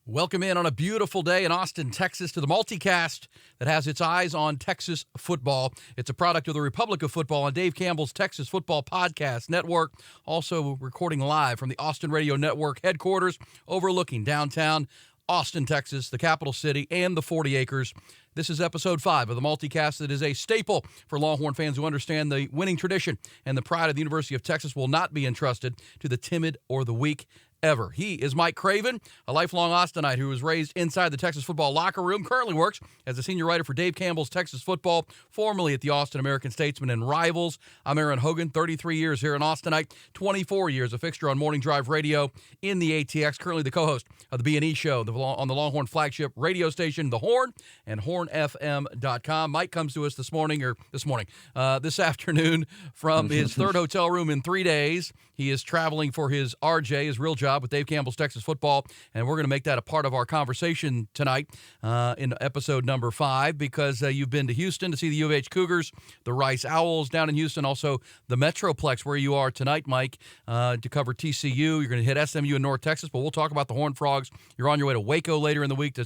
Welcome in on a beautiful day in Austin, Texas, to the multicast that has its eyes on Texas football. It's a product of the Republic of Football on Dave Campbell's Texas Football Podcast Network. Also recording live from the Austin Radio Network headquarters overlooking downtown Austin, Texas, the capital city, and the 40 acres. This is episode 5 of the multicast that is a staple for Longhorn fans who understand the winning tradition and the pride of the University of Texas will not be entrusted to the timid or the weak ever. He is Mike Craven, a lifelong Austinite who was raised inside the Texas football locker room, currently works as a senior writer for Dave Campbell's Texas Football, formerly at the Austin American-Statesman and Rivals. I'm Aaron Hogan, 33 years here in Austinite, 24 years a fixture on Morning Drive Radio in the ATX, currently the co-host of the B&E Show on the Longhorn flagship radio station, The Horn, and hornfm.com. Mike comes to us this afternoon from his third hotel room in 3 days. He is traveling for his RJ, his real job with Dave Campbell's Texas Football, and we're going to make that a part of our conversation tonight in episode number 5 because you've been to Houston to see the U of H Cougars, the Rice Owls down in Houston, also the Metroplex where you are tonight, Mike, to cover TCU. You're going to hit SMU in North Texas, but we'll talk about the Horned Frogs. You're on your way to Waco later in the week to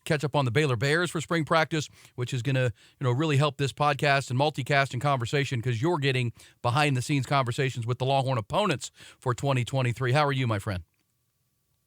catch up on the Baylor Bears for spring practice, which is going to really help this podcast and multicast and conversation because you're getting behind-the-scenes conversations with the Longhorn opponents for 2023. How are you, my friend?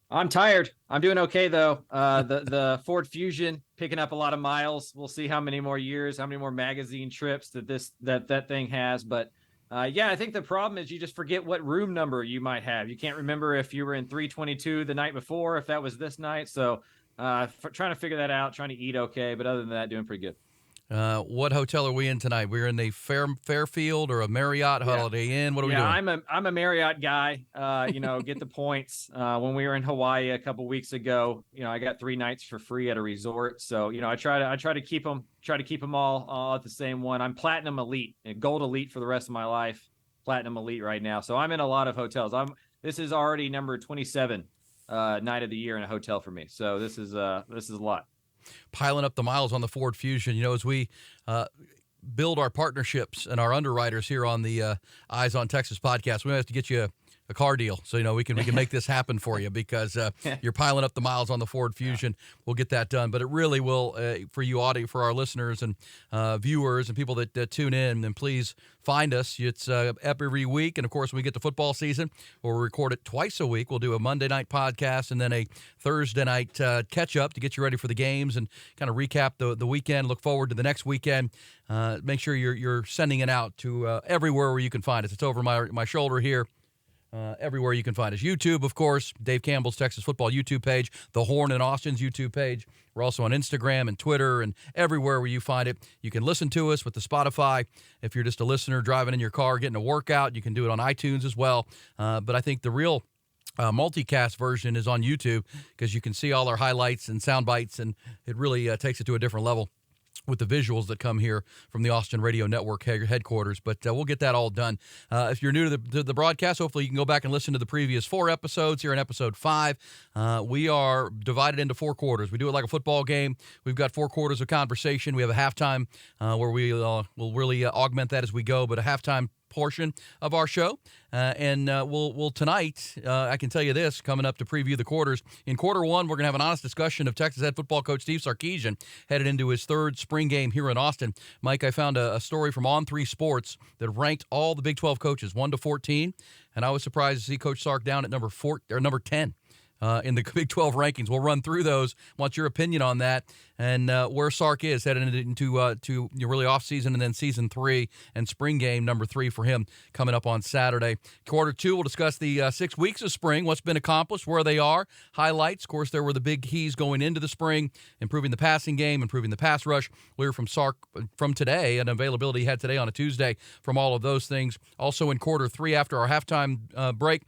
I'm tired. I'm doing okay, though. The Ford Fusion picking up a lot of miles. We'll see how many more years, how many more magazine trips that thing has. But, I think the problem is you just forget what room number you might have. You can't remember if you were in 322 the night before, if that was this night. So trying to figure that out, trying to eat okay. But other than that, doing pretty good. What hotel are we in tonight? We're in the Fairfield or a Marriott Holiday Inn. What are we doing? I'm a Marriott guy. Get the points. When we were in Hawaii a couple weeks ago, I got 3 nights for free at a resort. So I try to keep them all at the same one. I'm Platinum Elite and Gold Elite for the rest of my life. Platinum Elite right now. So I'm in a lot of hotels. This is already number 27 night of the year in a hotel for me. So this is a lot. Piling up the miles on the Ford Fusion. As we build our partnerships and our underwriters here on the Eyes on Texas podcast, we have to get you a car deal so we can make this happen for you because you're piling up the miles on the Ford Fusion. We'll get that done, but it really will for our listeners and viewers and people that tune in. And please find us. It's every week, and of course, when we get to football season, we'll record it twice a week. We'll do a Monday night podcast and then a Thursday night catch up to get you ready for the games and kind of recap the weekend. Look forward to the next weekend. Make sure you're sending it out to everywhere where you can find us. It's over my shoulder here. Everywhere you can find us. YouTube, of course, Dave Campbell's Texas Football YouTube page, The Horn in Austin's YouTube page. We're also on Instagram and Twitter and everywhere where you find it. You can listen to us with the Spotify. If you're just a listener driving in your car, getting a workout, you can do it on iTunes as well. But I think the real multicast version is on YouTube because you can see all our highlights and sound bites, and it really takes it to a different level with the visuals that come here from the Austin Radio Network headquarters. But we'll get that all done. If you're new to the broadcast, hopefully you can go back and listen to the previous 4 episodes here in episode 5. We are divided into 4 quarters. We do it like a football game. We've got 4 quarters of conversation. We have a halftime where we will really augment that as we go, but a halftime portion of our show. We'll tonight, I can tell you this, coming up to preview the quarters. In quarter 1, we're going to have an honest discussion of Texas head football coach Steve Sarkisian headed into his 3rd spring game here in Austin. Mike, I found a story from On3 Sports that ranked all the Big 12 coaches 1 to 14, and I was surprised to see Coach Sark down at number 10. In the Big 12 rankings. We'll run through those. Want your opinion on that and where Sark is headed into really off season and then season 3 and spring game number 3 for him coming up on Saturday. Quarter 2, we'll discuss the 6 weeks of spring, what's been accomplished, where they are, highlights. Of course, there were the big keys going into the spring, improving the passing game, improving the pass rush. We'll hear from Sark from today, an availability he had today on a Tuesday from all of those things. Also in quarter 3, after our halftime break,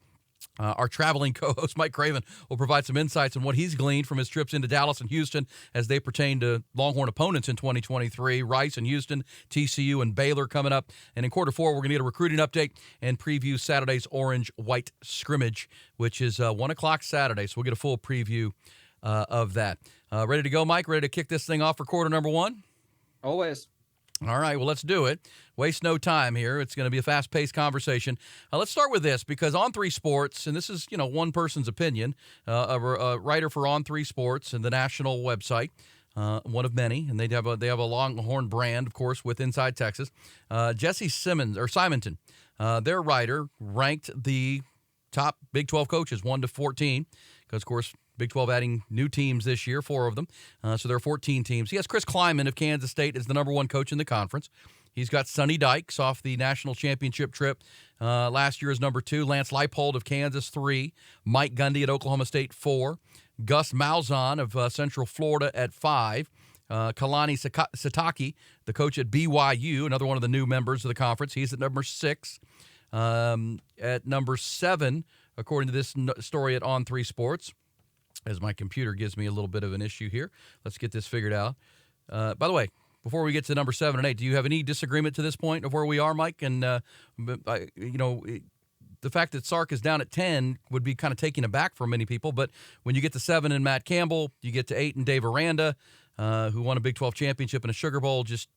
our traveling co-host, Mike Craven, will provide some insights on what he's gleaned from his trips into Dallas and Houston as they pertain to Longhorn opponents in 2023, Rice and Houston, TCU and Baylor coming up. And in quarter 4, we're going to get a recruiting update and preview Saturday's orange-white scrimmage, which is 1 o'clock Saturday. So we'll get a full preview of that. Ready to go, Mike? Ready to kick this thing off for quarter number 1? Always. All right, well, let's do it. Waste no time here. It's going to be a fast-paced conversation. Let's start with this because On Three Sports, and this is one person's opinion, a writer for On Three Sports and the national website, one of many, and they have a Longhorn brand, of course, with Inside Texas. Jesse Simonton, their writer, ranked the top Big 12 coaches 1 to 14 because, of course, Big 12 adding new teams this year, 4 of them. So there are 14 teams. He has Chris Kleiman of Kansas State as the number 1 coach in the conference. He's got Sonny Dykes off the national championship trip last year as number 2. Lance Leipold of Kansas, 3. Mike Gundy at Oklahoma State, 4. Gus Malzahn of Central Florida at 5. Kalani Sitake, the coach at BYU, another one of the new members of the conference. He's at number 6. At number 7, according to this story at On Three Sports, as my computer gives me a little bit of an issue here. Let's get this figured out. By the way, before we get to number 7 and 8, do you have any disagreement to this point of where we are, Mike? And, the fact that Sark is down at 10 would be kind of taken aback for many people. But when you get to 7 and Matt Campbell, you get to 8 and Dave Aranda, who won a Big 12 championship and a Sugar Bowl just,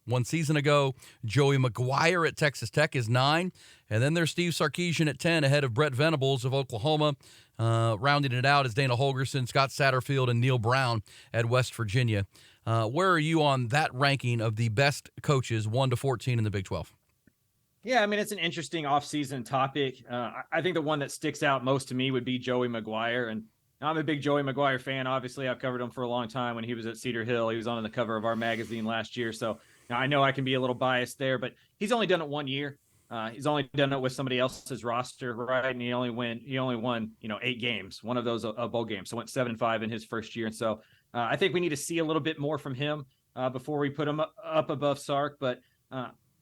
1 season ago. Joey McGuire at Texas Tech is 9. And then there's Steve Sarkisian at 10 ahead of Brett Venables of Oklahoma. Rounding it out is Dana Holgerson, Scott Satterfield, and Neil Brown at West Virginia. Where are you on that ranking of the best coaches 1 to 14 in the Big 12? Yeah, I mean, it's an interesting offseason topic. I think the one that sticks out most to me would be Joey McGuire. And I'm a big Joey McGuire fan. Obviously, I've covered him for a long time when he was at Cedar Hill. He was on the cover of our magazine last year. So I know I can be a little biased there, but he's only done it 1 year. He's only done it with somebody else's roster, right? And he only won, 8 games, one of those a bowl game. So went 7-5 in his first year. And so I think we need to see a little bit more from him before we put him up above Sark. But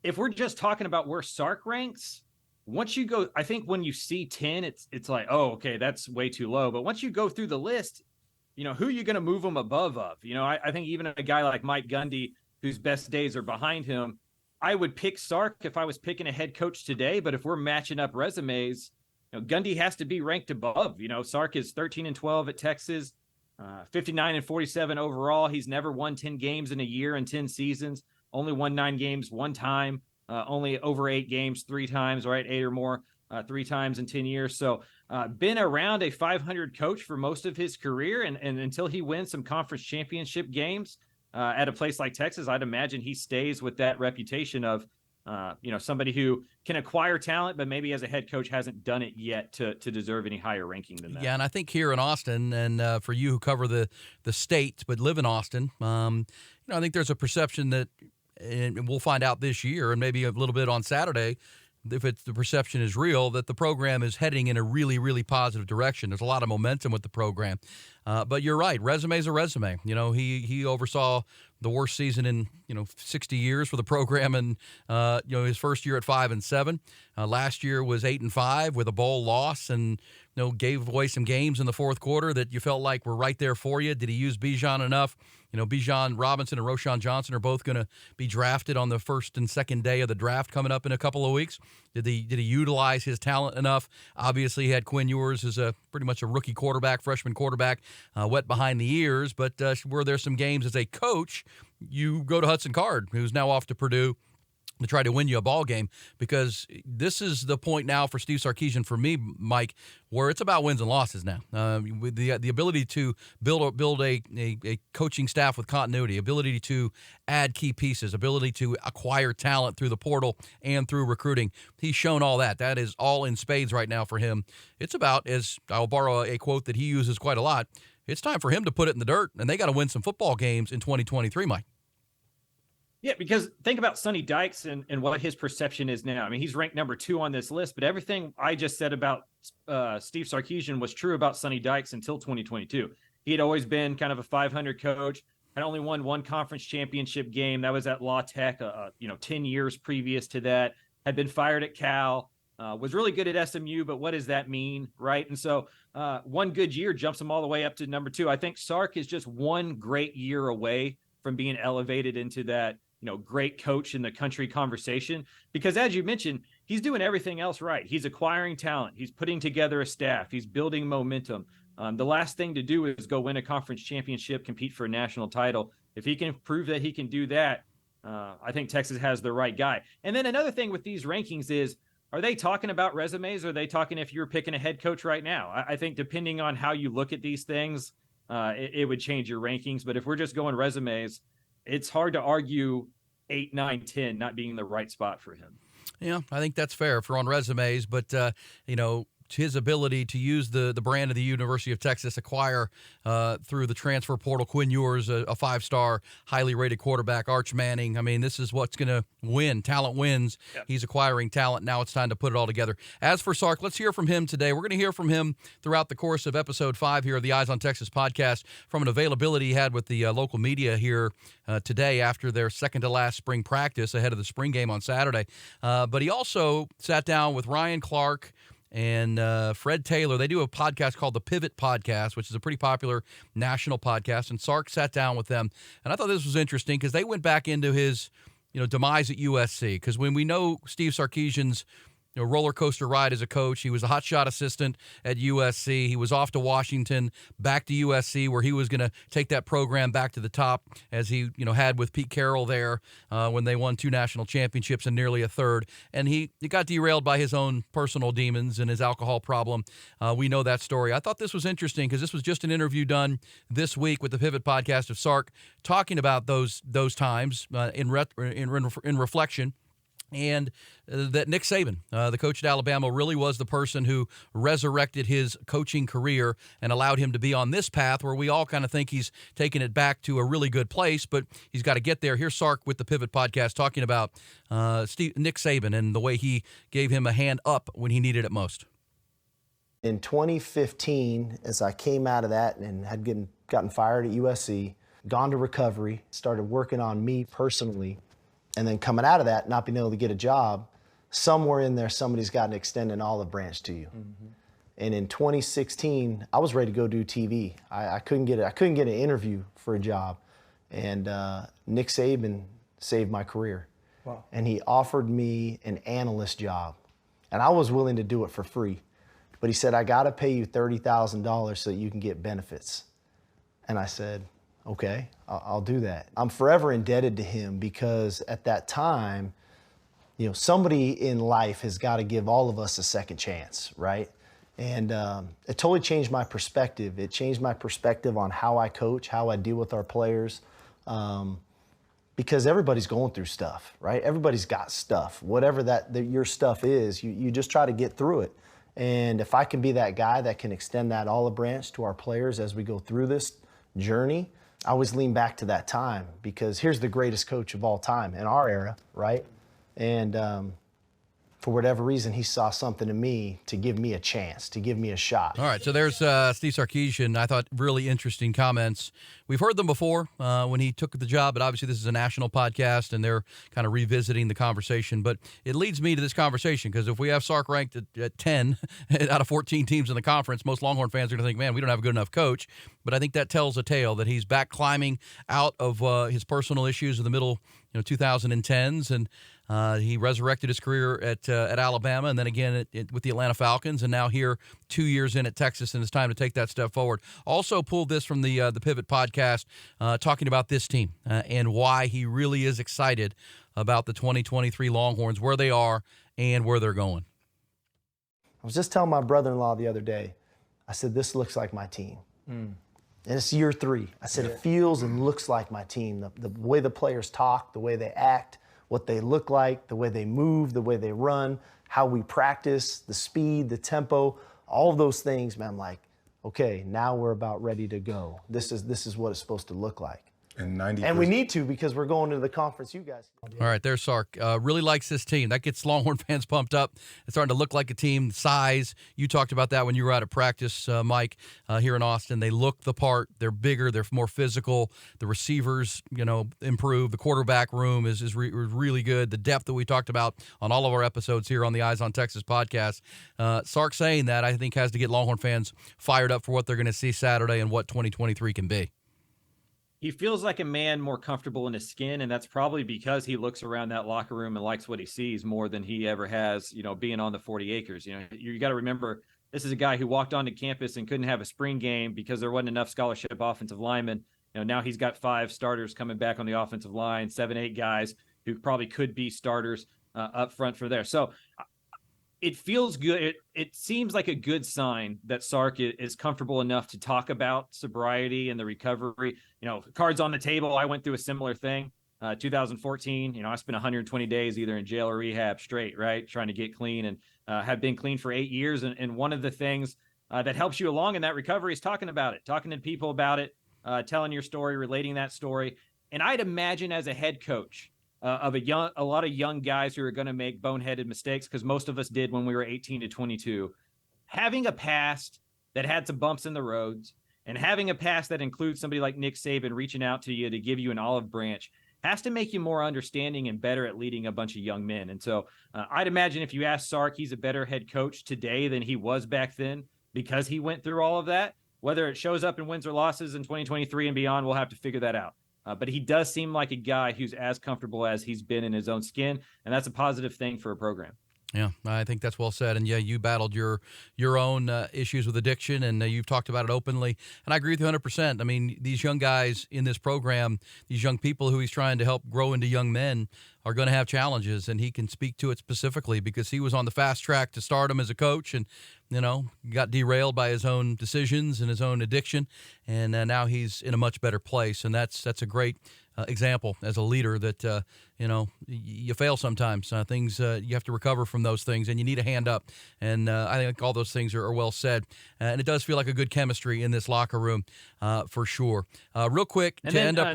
if we're just talking about where Sark ranks, once you go, I think when you see 10, it's like, oh, okay, that's way too low. But once you go through the list, who are you going to move him above of? I think even a guy like Mike Gundy, whose best days are behind him, I would pick Sark if I was picking a head coach today. But if we're matching up resumes, Gundy has to be ranked above. Sark is 13-12 at Texas, 59-47 overall. He's never won 10 games in a year in 10 seasons, only won 9 games 1 time, only over 8 games 3 times, right? 8 or more 3 times in 10 years. So been around a 500 coach for most of his career. And until he wins some conference championship games, at a place like Texas, I'd imagine he stays with that reputation of, somebody who can acquire talent, but maybe as a head coach hasn't done it yet to deserve any higher ranking than that. Yeah, and I think here in Austin, and for you who cover the state but live in Austin, I think there's a perception that, and we'll find out this year, and maybe a little bit on Saturday, if the perception is real, that the program is heading in a really, really positive direction. There's a lot of momentum with the program. But you're right. Resume's a resume. He oversaw the worst season in, 60 years for the program, and, his first year at 5-7. Last year was 8-5 with a bowl loss, and, gave away some games in the fourth quarter that you felt like were right there for you. Did he use Bijan enough? Bijan Robinson and Roshan Johnson are both going to be drafted on the first and second day of the draft coming up in a couple of weeks. Did he utilize his talent enough? Obviously, he had Quinn Ewers as pretty much a rookie quarterback, freshman quarterback, wet behind the ears. But were there some games as a coach? You go to Hudson Card, who's now off to Purdue, to try to win you a ball game, because this is the point now for Steve Sarkisian, for me, Mike, where it's about wins and losses now. With the ability to build a coaching staff with continuity, ability to add key pieces, ability to acquire talent through the portal and through recruiting. He's shown all that. That is all in spades right now for him. It's about, as I'll borrow a quote that he uses quite a lot, it's time for him to put it in the dirt, and they got to win some football games in 2023, Mike. Yeah, because think about Sonny Dykes and what his perception is now. I mean, he's ranked number 2 on this list, but everything I just said about Steve Sarkisian was true about Sonny Dykes until 2022. He had always been kind of a 500 coach, had only won 1 conference championship game. That was at La Tech, 10 years previous to that, had been fired at Cal, was really good at SMU, but what does that mean, right? And so 1 good year jumps him all the way up to number 2. I think Sark is just 1 great year away from being elevated into that, great coach in the country conversation, because as you mentioned, he's doing everything else right. He's acquiring talent. He's putting together a staff. He's building momentum. The last thing to do is go win a conference championship, compete for a national title. If he can prove that he can do that, I think Texas has the right guy. And then another thing with these rankings is, are they talking about resumes? Or are they talking if you're picking a head coach right now? I think depending on how you look at these things, it would change your rankings. But if we're just going resumes, it's hard to argue 8, 9, 10 not being the right spot for him. Yeah, I think that's fair if we're on resumes, but his ability to use the brand of the University of Texas, acquire through the transfer portal Quinn Ewers, a 5-star, highly rated quarterback, Arch Manning. I mean, this is what's going to win. Talent wins. Yep. He's acquiring talent. Now it's time to put it all together. As for Sark, let's hear from him today. We're going to hear from him throughout the course of Episode 5 here of the Eyes on Texas podcast from an availability he had with the local media here today after their second-to-last spring practice ahead of the spring game on Saturday. But he also sat down with Ryan Clark and Fred Taylor. They do a podcast called the Pivot Podcast, which is a pretty popular national podcast. And Sark sat down with them. And I thought this was interesting because they went back into his demise at USC. Because when we know Steve Sarkisian's roller coaster ride as a coach, he was a hotshot assistant at USC. He was off to Washington, back to USC, where he was going to take that program back to the top, as he had with Pete Carroll there when they won 2 national championships and nearly a third. And he got derailed by his own personal demons and his alcohol problem. We know that story. I thought this was interesting because this was just an interview done this week with the Pivot Podcast of Sark, talking about those times in reflection. And that Nick Saban, the coach at Alabama, really was the person who resurrected his coaching career and allowed him to be on this path where we all kind of think he's taken it back to a really good place, but he's got to get there. Here's Sark with the Pivot Podcast talking about Nick Saban and the way he gave him a hand up when he needed it most. In 2015, as I came out of that and had gotten fired at USC, gone to recovery, started working on me personally, and then coming out of that, not being able to get a job, somewhere in there, somebody's got to extend an olive branch to you. Mm-hmm. And in 2016, I was ready to go do TV. I couldn't get an interview for a job, and Nick Saban saved my career. Wow. And he offered me an analyst job, and I was willing to do it for free. But he said, I got to pay you $30,000 so that you can get benefits. And I said, okay, I'll do that. I'm forever indebted to him because at that time, somebody in life has got to give all of us a second chance, right? And it totally changed my perspective. It changed my perspective on how I coach, how I deal with our players, because everybody's going through stuff, right? Everybody's got stuff. Whatever that your stuff is, you just try to get through it. And if I can be that guy that can extend that olive branch to our players as we go through this journey, I always lean back to that time because here's the greatest coach of all time in our era, right? And for whatever reason, he saw something in me to give me a chance, to give me a shot. All right, so there's Steve Sarkisian. I thought really interesting comments. We've heard them before when he took the job, but obviously this is a national podcast, and they're kind of revisiting the conversation. But it leads me to this conversation because if we have Sark ranked at 10 out of 14 teams in the conference, most Longhorn fans are going to think, man, we don't have a good enough coach. But I think that tells a tale that he's back climbing out of his personal issues in the middle 2010s, and he resurrected his career at Alabama, and then again with the Atlanta Falcons, and now here 2 years in at Texas, and it's time to take that step forward. Also pulled this from the Pivot Podcast, talking about this team and why he really is excited about the 2023 Longhorns, where they are and where they're going. I was just telling my brother-in-law the other day, I said, this looks like my team. And it's year 3. I said, it feels and looks like my team. The way the players talk, the way they act, what they look like, the way they move, the way they run, how we practice, the speed, the tempo, all of those things, man, I'm like, okay, now we're about ready to go. This is what it's supposed to look like. And we need to because we're going to the conference you guys. All right, there's Sark. Really likes this team. That gets Longhorn fans pumped up. It's starting to look like a team. Size, you talked about that when you were out at practice, Mike, here in Austin. They look the part. They're bigger. They're more physical. The receivers, improve. The quarterback room is really good. The depth that we talked about on all of our episodes here on the Eyes on Texas podcast. Sark saying that, I think, has to get Longhorn fans fired up for what they're going to see Saturday and what 2023 can be. He feels like a man more comfortable in his skin, and that's probably because he looks around that locker room and likes what he sees more than he ever has, being on the 40 acres. You got to remember, this is a guy who walked onto campus and couldn't have a spring game because there wasn't enough scholarship offensive linemen. now he's got 5 starters coming back on the offensive line, 7, 8 guys who probably could be starters up front for there. So it feels good. It seems like a good sign that Sark is comfortable enough to talk about sobriety and the recovery. Cards on the table. I went through a similar thing. 2014, I spent 120 days either in jail or rehab straight, right? Trying to get clean, and have been clean for 8 years. And one of the things that helps you along in that recovery is talking about it, talking to people about it, telling your story, relating that story. And I'd imagine as a head coach, of a lot of young guys who are going to make boneheaded mistakes, because most of us did when we were 18 to 22, having a past that had some bumps in the roads, and having a past that includes somebody like Nick Saban reaching out to you to give you an olive branch, has to make you more understanding and better at leading a bunch of young men. And so I'd imagine if you ask Sark, he's a better head coach today than he was back then, because he went through all of that. Whether it shows up in wins or losses in 2023 and beyond, we'll have to figure that out. But he does seem like a guy who's as comfortable as he's been in his own skin, and that's a positive thing for a program. Yeah, I think that's well said. And yeah, you battled your own issues with addiction, and you've talked about it openly. And I agree with you 100%. I mean, these young guys in this program, these young people who he's trying to help grow into young men, are going to have challenges, and he can speak to it specifically because he was on the fast track to stardom as a coach, and got derailed by his own decisions and his own addiction, and now he's in a much better place. And that's a great example as a leader that you fail sometimes. Things you have to recover from those things, and you need a hand up. And I think all those things are well said. And it does feel like a good chemistry in this locker room for sure. Real quick and to then, end up.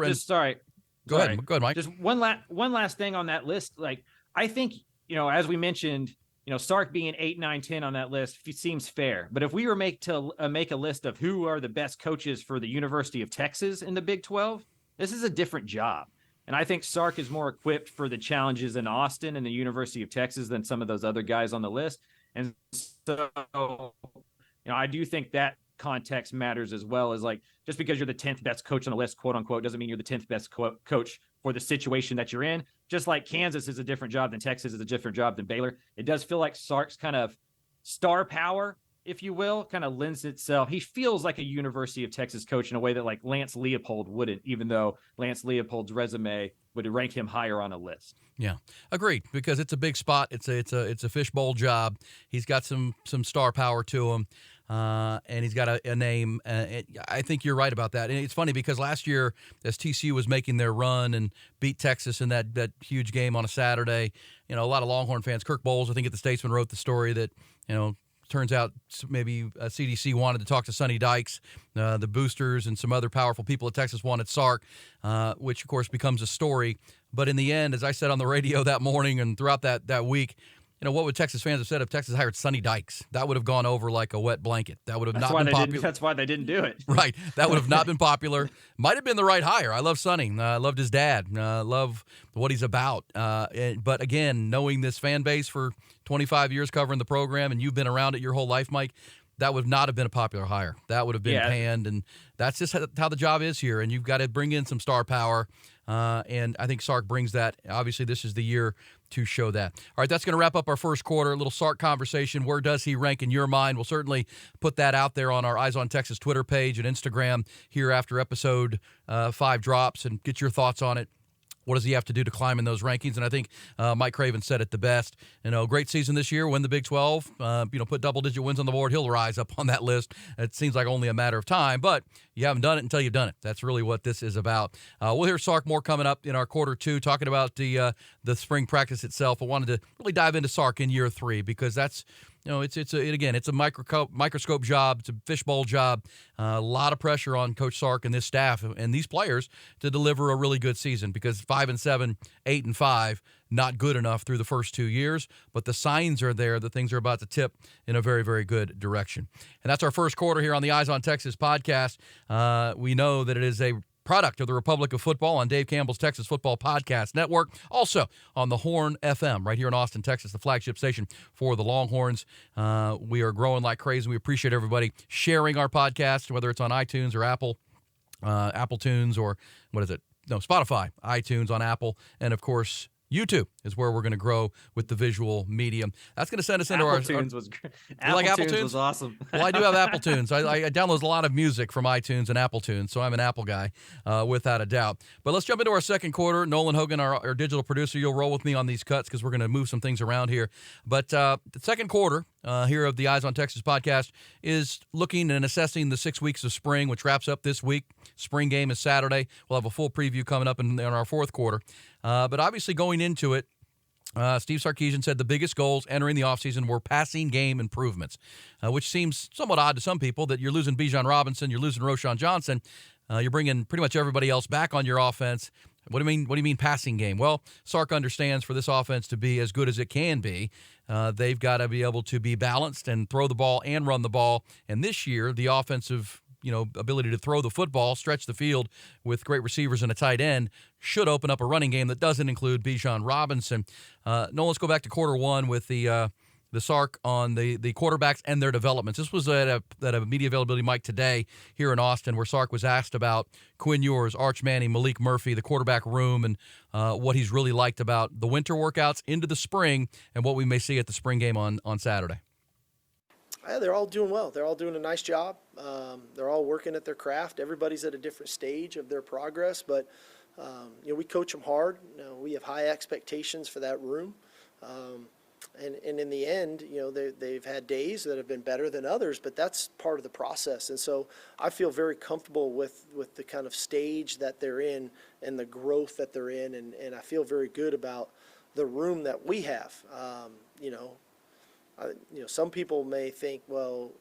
Go ahead, Mike. Just one last thing on that list. Like, I think, as we mentioned, Sark being 8, 9, 10 on that list seems fair. But if we were make a list of who are the best coaches for the University of Texas in the Big 12, this is a different job. And I think Sark is more equipped for the challenges in Austin and the University of Texas than some of those other guys on the list. And so, I do think that context matters as well, as like, just because you're the 10th best coach on the list, quote unquote, doesn't mean you're the 10th best coach for the situation that you're in. Just like Kansas is a different job than Texas is a different job than Baylor. It does feel like Sark's kind of star power, if you will, kind of lends itself. He feels like a University of Texas coach in a way that like Lance Leopold wouldn't, even though Lance Leopold's resume would rank him higher on a list. Yeah, agreed, because it's a big spot. It's a fishbowl job. He's got some star power to him. And he's got a name. I think you're right about that. And it's funny because last year, as TCU was making their run and beat Texas in that huge game on a Saturday, a lot of Longhorn fans, Kirk Bowles, I think at the Statesman, wrote the story that, turns out maybe CDC wanted to talk to Sonny Dykes, the boosters, and some other powerful people at Texas wanted Sark, which, of course, becomes a story. But in the end, as I said on the radio that morning and throughout that week, what would Texas fans have said if Texas hired Sonny Dykes? That would have gone over like a wet blanket. That would have not been popular. That's why they didn't do it. Right. That would have not been popular. Might have been the right hire. I love Sonny. I loved his dad. Love what he's about. But again, knowing this fan base for 25 years covering the program, and you've been around it your whole life, Mike, that would not have been a popular hire. That would have been panned, and that's just how the job is here. And you've got to bring in some star power, and I think Sark brings that. Obviously, this is the year to show that. All right, that's going to wrap up our first quarter. A little Sark conversation. Where does he rank in your mind? We'll certainly put that out there on our Eyes on Texas Twitter page and Instagram here after episode 5 drops, and get your thoughts on it. What does he have to do to climb in those rankings? And I think Mike Craven said it the best. Great season this year, win the Big 12, put double-digit wins on the board. He'll rise up on that list. It seems like only a matter of time, but you haven't done it until you've done it. That's really what this is about. We'll hear Sark more coming up in our quarter 2, talking about the spring practice itself. I wanted to really dive into Sark in year 3 because that's it's a microscope job. It's a fishbowl job. A lot of pressure on Coach Sark and this staff and these players to deliver a really good season, because 5-7, 8-5, not good enough through the first 2 years, but the signs are there that things are about to tip in a very, very good direction. And that's our first quarter here on the Eyes on Texas podcast. We know that it is a product of the Republic of Football on Dave Campbell's Texas Football Podcast Network. Also on the Horn FM right here in Austin, Texas, the flagship station for the Longhorns. We are growing like crazy. We appreciate everybody sharing our podcast, whether it's on iTunes or Apple Tunes, or Spotify, iTunes on Apple, and of course YouTube is where we're going to grow with the visual medium. That's going to send us into our Tunes was great. like Apple Tunes Tunes? was awesome. Well, I do have Apple Tunes. I download a lot of music from iTunes and Apple Tunes, so I'm an Apple guy, without a doubt. But let's jump into our second quarter. Nolan Hogan, our digital producer, you'll roll with me on these cuts because we're going to move some things around here. But the second quarter here of the Eyes on Texas podcast is looking and assessing the 6 weeks of spring, which wraps up this week. Spring game is Saturday. We'll have a full preview coming up in our fourth quarter. But obviously going into it, Steve Sarkisian said the biggest goals entering the offseason were passing game improvements, which seems somewhat odd to some people that you're losing Bijan Robinson, you're losing Roschon Johnson, you're bringing pretty much everybody else back on your offense. What do you mean? What do you mean passing game? Well, Sark understands for this offense to be as good as it can be, they've got to be able to be balanced and throw the ball and run the ball. And this year, the offensive ability to throw the football, stretch the field with great receivers and a tight end should open up a running game that doesn't include Bijan Robinson. Let's go back to quarter one with the Sark on the quarterbacks and their developments. This was at a media availability mic today here in Austin where Sark was asked about Quinn Ewers, Arch Manning, Malik Murphy, the quarterback room, and what he's really liked about the winter workouts into the spring and what we may see at the spring game on Saturday. Yeah, they're all doing well. They're all doing a nice job. They're all working at their craft. Everybody's at a different stage of their progress, but we coach them hard. We have high expectations for that room. And in the end, they've had days that have been better than others, but that's part of the process. And so I feel very comfortable with the kind of stage that they're in and the growth that they're in, and I feel very good about the room that we have. Some people may think, well,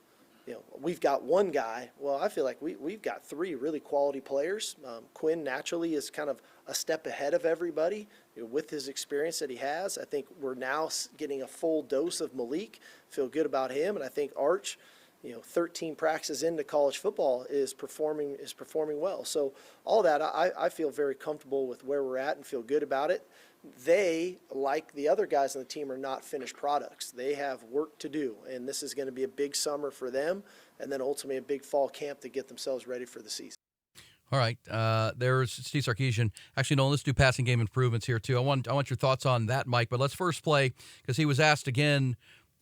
we've got one guy. Well, I feel like we've got three really quality players. Quinn naturally is kind of a step ahead of everybody with his experience that he has. I think we're now getting a full dose of Malik. Feel good about him, and I think Arch, 13 practices into college football is performing well. So all that, I feel very comfortable with where we're at and feel good about it. They, like the other guys on the team, are not finished products. They have work to do, and this is going to be a big summer for them, and then ultimately a big fall camp to get themselves ready for the season. All right, there's Steve Sarkisian. Actually, no, let's do passing game improvements here too. I want your thoughts on that, Mike. But let's first play because he was asked again,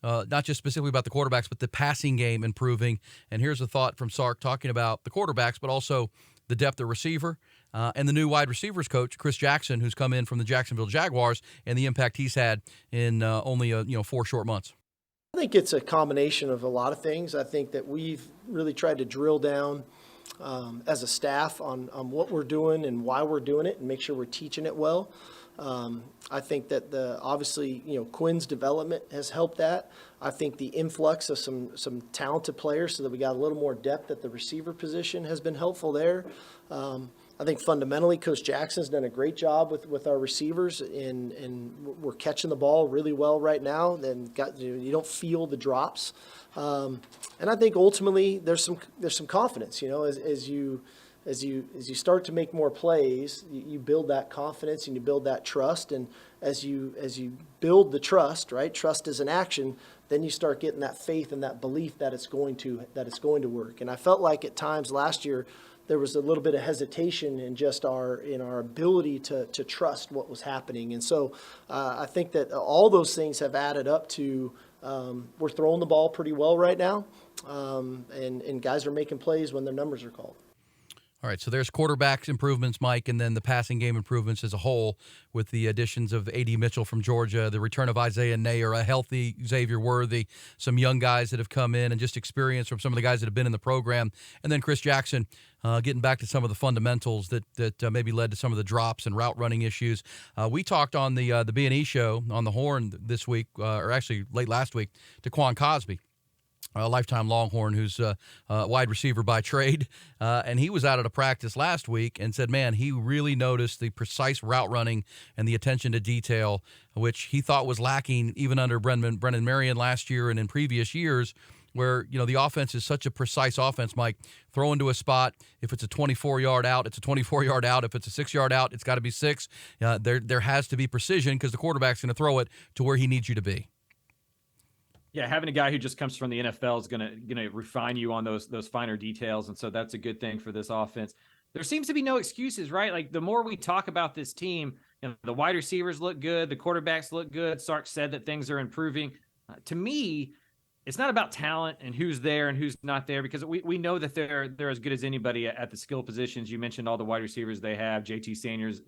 not just specifically about the quarterbacks, but the passing game improving. And here's a thought from Sark talking about the quarterbacks, but also the depth of receiver. And the new wide receivers coach, Chris Jackson, who's come in from the Jacksonville Jaguars, and the impact he's had in only 4 short months. I think it's a combination of a lot of things. I think that we've really tried to drill down as a staff on what we're doing and why we're doing it and make sure we're teaching it well. I think that obviously Quinn's development has helped that. I think the influx of some talented players so that we got a little more depth at the receiver position has been helpful there. I think fundamentally Coach Jackson's done a great job with our receivers, and we're catching the ball really well right now. Then you don't feel the drops, and I think ultimately there's some confidence. As you start to make more plays, you build that confidence and you build that trust. And as you build the trust, right? Trust is an action. Then you start getting that faith and that belief that it's going to work. And I felt like at times last year there was a little bit of hesitation in just our ability to trust what was happening. And so I think that all those things have added up to we're throwing the ball pretty well right now, and guys are making plays when their numbers are called. All right, so there's quarterbacks improvements, Mike, and then the passing game improvements as a whole with the additions of A.D. Mitchell from Georgia, the return of Isaiah Nayer, a healthy Xavier Worthy, some young guys that have come in and just experience from some of the guys that have been in the program, and then Chris Jackson getting back to some of the fundamentals that maybe led to some of the drops and route running issues. We talked on the B&E show on the Horn this week, or actually late last week, to Quan Cosby, a lifetime Longhorn who's a wide receiver by trade. And he was out at a practice last week and said, man, he really noticed the precise route running and the attention to detail, which he thought was lacking even under Brennan Marion last year and in previous years, where, the offense is such a precise offense, Mike. Throw into a spot. If it's a 24-yard out, it's a 24-yard out. If it's a 6-yard out, it's got to be 6. There has to be precision because the quarterback's going to throw it to where he needs you to be. Yeah, having a guy who just comes from the NFL is gonna refine you on those finer details, and so that's a good thing for this offense. There seems to be no excuses, right? Like the more we talk about this team, the wide receivers look good. The quarterbacks look good. Sark said that things are improving. To me, it's not about talent and who's there and who's not there, because we know that they're as good as anybody at the skill positions. You mentioned all the wide receivers they have, JT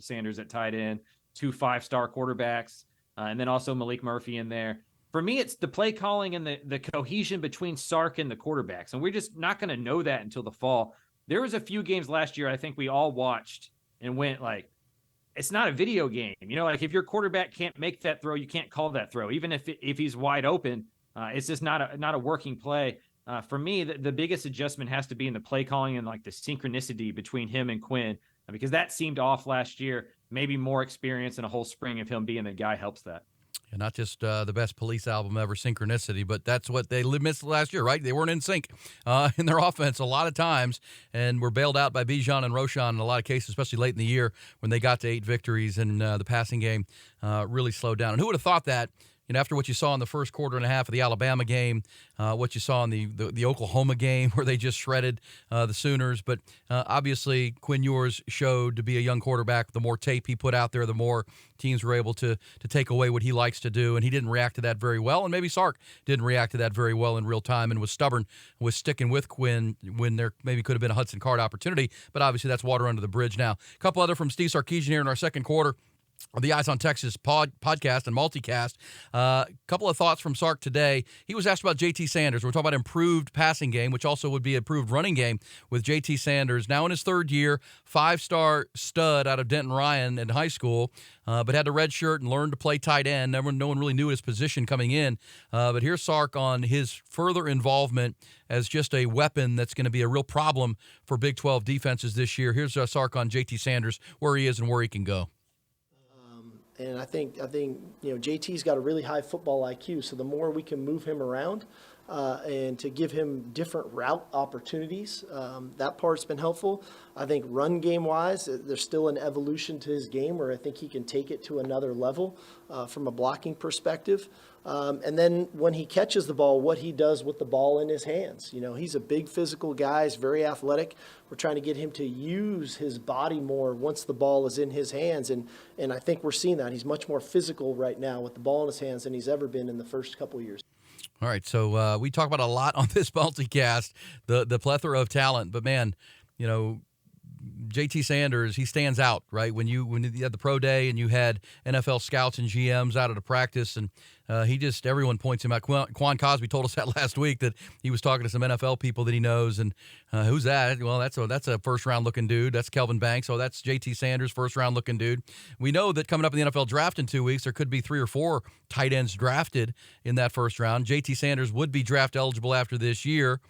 Sanders at tight end, 2 5-star quarterbacks, and then also Malik Murphy in there. For me, it's the play calling and the cohesion between Sark and the quarterbacks. And we're just not going to know that until the fall. There was a few games last year I think we all watched and went like, it's not a video game. Like if your quarterback can't make that throw, you can't call that throw. Even if he's wide open, it's just not a working play. For me, the biggest adjustment has to be in the play calling and like the synchronicity between him and Quinn, because that seemed off last year. Maybe more experience and a whole spring of him being the guy helps that. And not just the best Police album ever, Synchronicity, but that's what they missed last year, right? They weren't in sync in their offense a lot of times, and were bailed out by Bijan and Roshan in a lot of cases, especially late in the year when they got to 8 victories and the passing game really slowed down. And who would have thought that? After what you saw in the first quarter and a half of the Alabama game, what you saw in the Oklahoma game where they just shredded the Sooners. But obviously, Quinn Ewers showed to be a young quarterback. The more tape he put out there, the more teams were able to take away what he likes to do. And he didn't react to that very well. And maybe Sark didn't react to that very well in real time and was stubborn with sticking with Quinn when there maybe could have been a Hudson Card opportunity. But obviously, that's water under the bridge now. A couple other from Steve Sarkisian here in our second quarter of the Eyes on Texas podcast and multicast. Couple of thoughts from Sark today. He was asked about JT Sanders. We're talking about improved passing game, which also would be improved running game with JT Sanders. Now in his third year, 5-star stud out of Denton Ryan in high school, but had to redshirt and learn to play tight end. No one really knew his position coming in. But here's Sark on his further involvement as just a weapon that's going to be a real problem for Big 12 defenses this year. Here's Sark on JT Sanders, where he is and where he can go. And I think JT's got a really high football IQ. So the more we can move him around and to give him different route opportunities, that part's been helpful. I think run game wise, there's still an evolution to his game where I think he can take it to another level from a blocking perspective. And then when he catches the ball, what he does with the ball in his hands. He's a big physical guy. He's very athletic. We're trying to get him to use his body more once the ball is in his hands. And I think we're seeing that. He's much more physical right now with the ball in his hands than he's ever been in the first couple of years. All right, so we talk about a lot on this multicast, the plethora of talent. But, man, JT Sanders, he stands out, right? When you had the pro day and you had NFL scouts and GMs out at a practice, and everyone points him out. Quan Cosby told us that last week, that he was talking to some NFL people that he knows, and who's that? Well, that's a first-round looking dude. That's Kelvin Banks. So that's JT Sanders, first-round looking dude. We know that coming up in the NFL draft in 2 weeks, there could be 3 or 4 tight ends drafted in that first round. JT Sanders would be draft eligible after this year.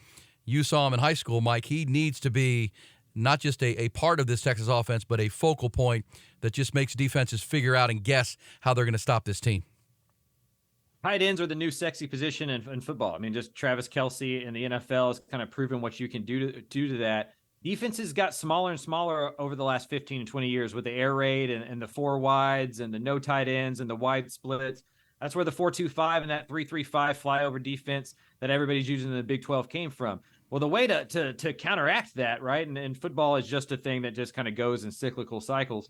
You saw him in high school, Mike. He needs to be not just a part of this Texas offense, but a focal point that just makes defenses figure out and guess how they're going to stop this team. Tight ends are the new sexy position in football. I mean, just Travis Kelce in the NFL has kind of proven what you can do to that. Defenses got smaller and smaller over the last 15 and 20 years with the air raid and the 4 wides and the no tight ends and the wide splits. That's where the 4-2-5 and that 3-3-5 flyover defense that everybody's using in the Big 12 came from. Well, the way to counteract that, right, and football is just a thing that just kind of goes in cyclical cycles,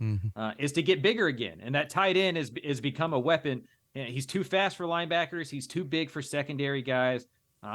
is to get bigger again. And that tight end is become a weapon. He's too fast for linebackers. He's too big for secondary guys.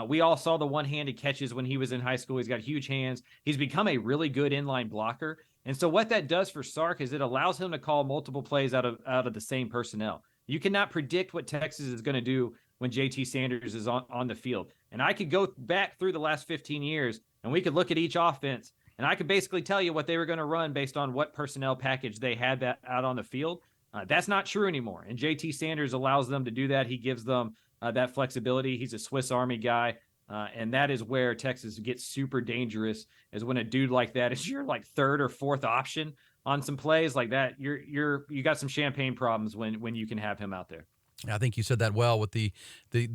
We all saw the one-handed catches when he was in high school. He's got huge hands. He's become a really good inline blocker. And so what that does for Sark is it allows him to call multiple plays out of the same personnel. You cannot predict what Texas is going to do when JT Sanders is on the field. And I could go back through the last 15 years, and we could look at each offense, and I could basically tell you what they were going to run based on what personnel package they had that out on the field. That's not true anymore. And JT Sanders allows them to do that. He gives them that flexibility. He's a Swiss Army guy. And that is where Texas gets super dangerous, is when a dude like that is your like 3rd or 4th option on some plays like that. You got some champagne problems when you can have him out there. I think you said that well with the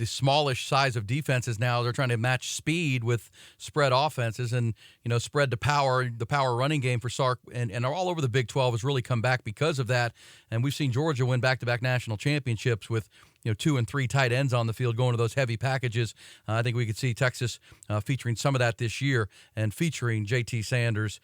smallish size of defenses now. They're trying to match speed with spread offenses, and spread to power. The power running game for Sark and all over the Big 12 has really come back because of that. And we've seen Georgia win back-to-back national championships with 2 and 3 tight ends on the field going to those heavy packages. I think we could see Texas featuring some of that this year and featuring J.T. Sanders,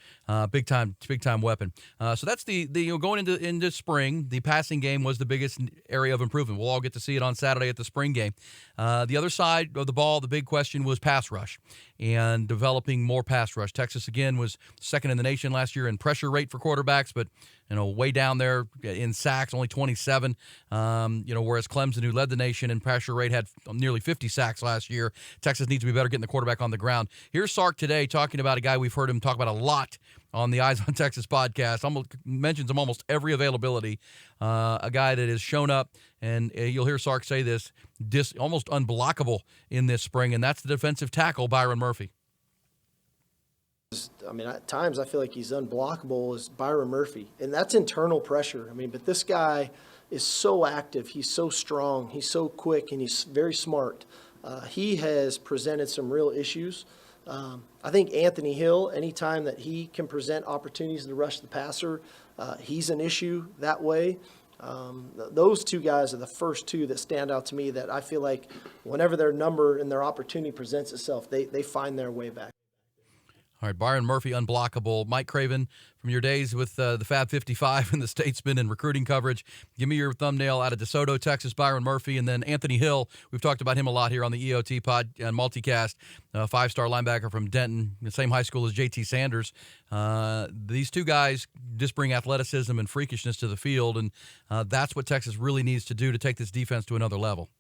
big time weapon. So that's the going into spring. The passing game was the biggest area of improvement. We'll all get to see it on Saturday at the spring game. The other side of the ball, the big question was pass rush and developing more pass rush. Texas again was second in the nation last year in pressure rate for quarterbacks, but way down there in sacks, only 27. Whereas Clemson, who led the nation in pressure rate, had nearly 50 sacks last year. Texas needs to be better getting the quarterback on the ground. Here's Sark today talking about a guy we've heard him talk about a lot on the Eyes on Texas podcast. Mentions him almost every availability. A guy that has shown up, and you'll hear Sark say this, almost unblockable in this spring, and that's the defensive tackle, Byron Murphy. At times I feel like he's unblockable as Byron Murphy, and that's internal pressure. But this guy is so active. He's so strong. He's so quick, and he's very smart. He has presented some real issues. I think Anthony Hill, anytime that he can present opportunities to rush the passer, he's an issue that way. Those two guys are the first two that stand out to me that I feel like whenever their number and their opportunity presents itself, they find their way back. All right, Byron Murphy, unblockable. Mike Craven, from your days with the Fab 55 and the Statesman and recruiting coverage, give me your thumbnail out of DeSoto, Texas, Byron Murphy, and then Anthony Hill. We've talked about him a lot here on the EOT pod and multicast, 5-star linebacker from Denton, the same high school as J.T. Sanders. These two guys just bring athleticism and freakishness to the field, and that's what Texas really needs to do to take this defense to another level.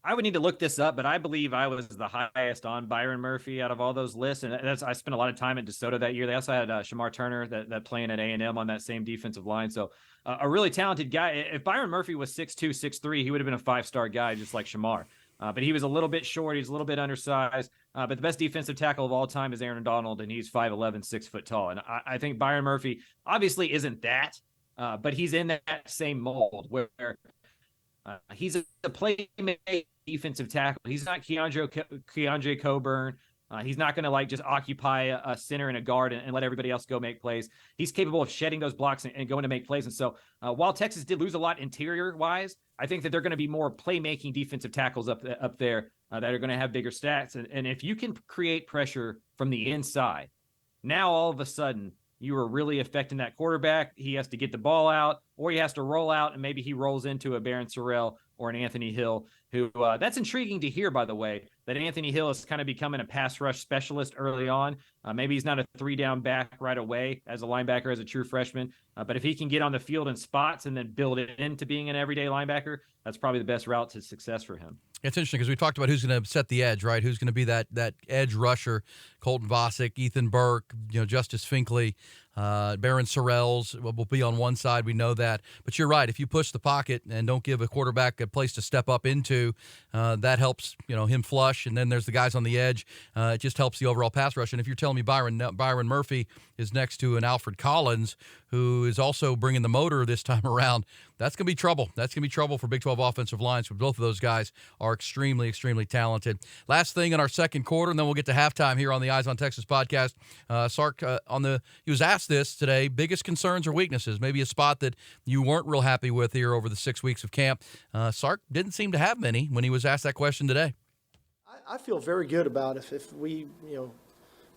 I would need to look this up, but I believe I was the highest on Byron Murphy out of all those lists. And I spent a lot of time at DeSoto that year. They also had Shamar Turner that playing at A&M on that same defensive line. So a really talented guy. If Byron Murphy was 6'2", 6'3", he would have been a 5-star guy just like Shamar. But he was a little bit short. He's a little bit undersized. But the best defensive tackle of all time is Aaron Donald, and he's 5'11", 6 foot tall. And I think Byron Murphy obviously isn't that, but he's in that same mold where he's a playmaker defensive tackle. He's not Keandre Coburn. He's not going to just occupy a center and a guard and let everybody else go make plays. He's capable of shedding those blocks and going to make plays. And so while Texas did lose a lot interior-wise, I think that they're going to be more playmaking defensive tackles up there that are going to have bigger stats. And if you can create pressure from the inside, now all of a sudden you are really affecting that quarterback. He has to get the ball out, or he has to roll out, and maybe he rolls into a Barron Sorrell or an Anthony Hill, who that's intriguing to hear, by the way, that Anthony Hill is kind of becoming a pass rush specialist early on. Maybe he's not a 3-down back right away as a linebacker, as a true freshman. But if he can get on the field in spots and then build it into being an everyday linebacker, that's probably the best route to success for him. It's interesting because we talked about who's going to set the edge, right? Who's going to be that edge rusher? Colton Vosick, Ethan Burke, Justice Finkley, Barron Sorrells will be on one side. We know that. But you're right. If you push the pocket and don't give a quarterback a place to step up into, that helps him flush. And then there's the guys on the edge. It just helps the overall pass rush. And if you're telling me Byron Murphy is next to an Alfred Collins, who is also bringing the motor this time around, that's going to be trouble. That's going to be trouble for Big 12 offensive lines. Both of those guys are extremely, extremely talented. Last thing in our second quarter, and then we'll get to halftime here on the Eyes on Texas podcast. Sark, he was asked this today, biggest concerns or weaknesses, maybe a spot that you weren't real happy with here over the 6 weeks of camp. Sark didn't seem to have many when he was asked that question today. I feel very good about if we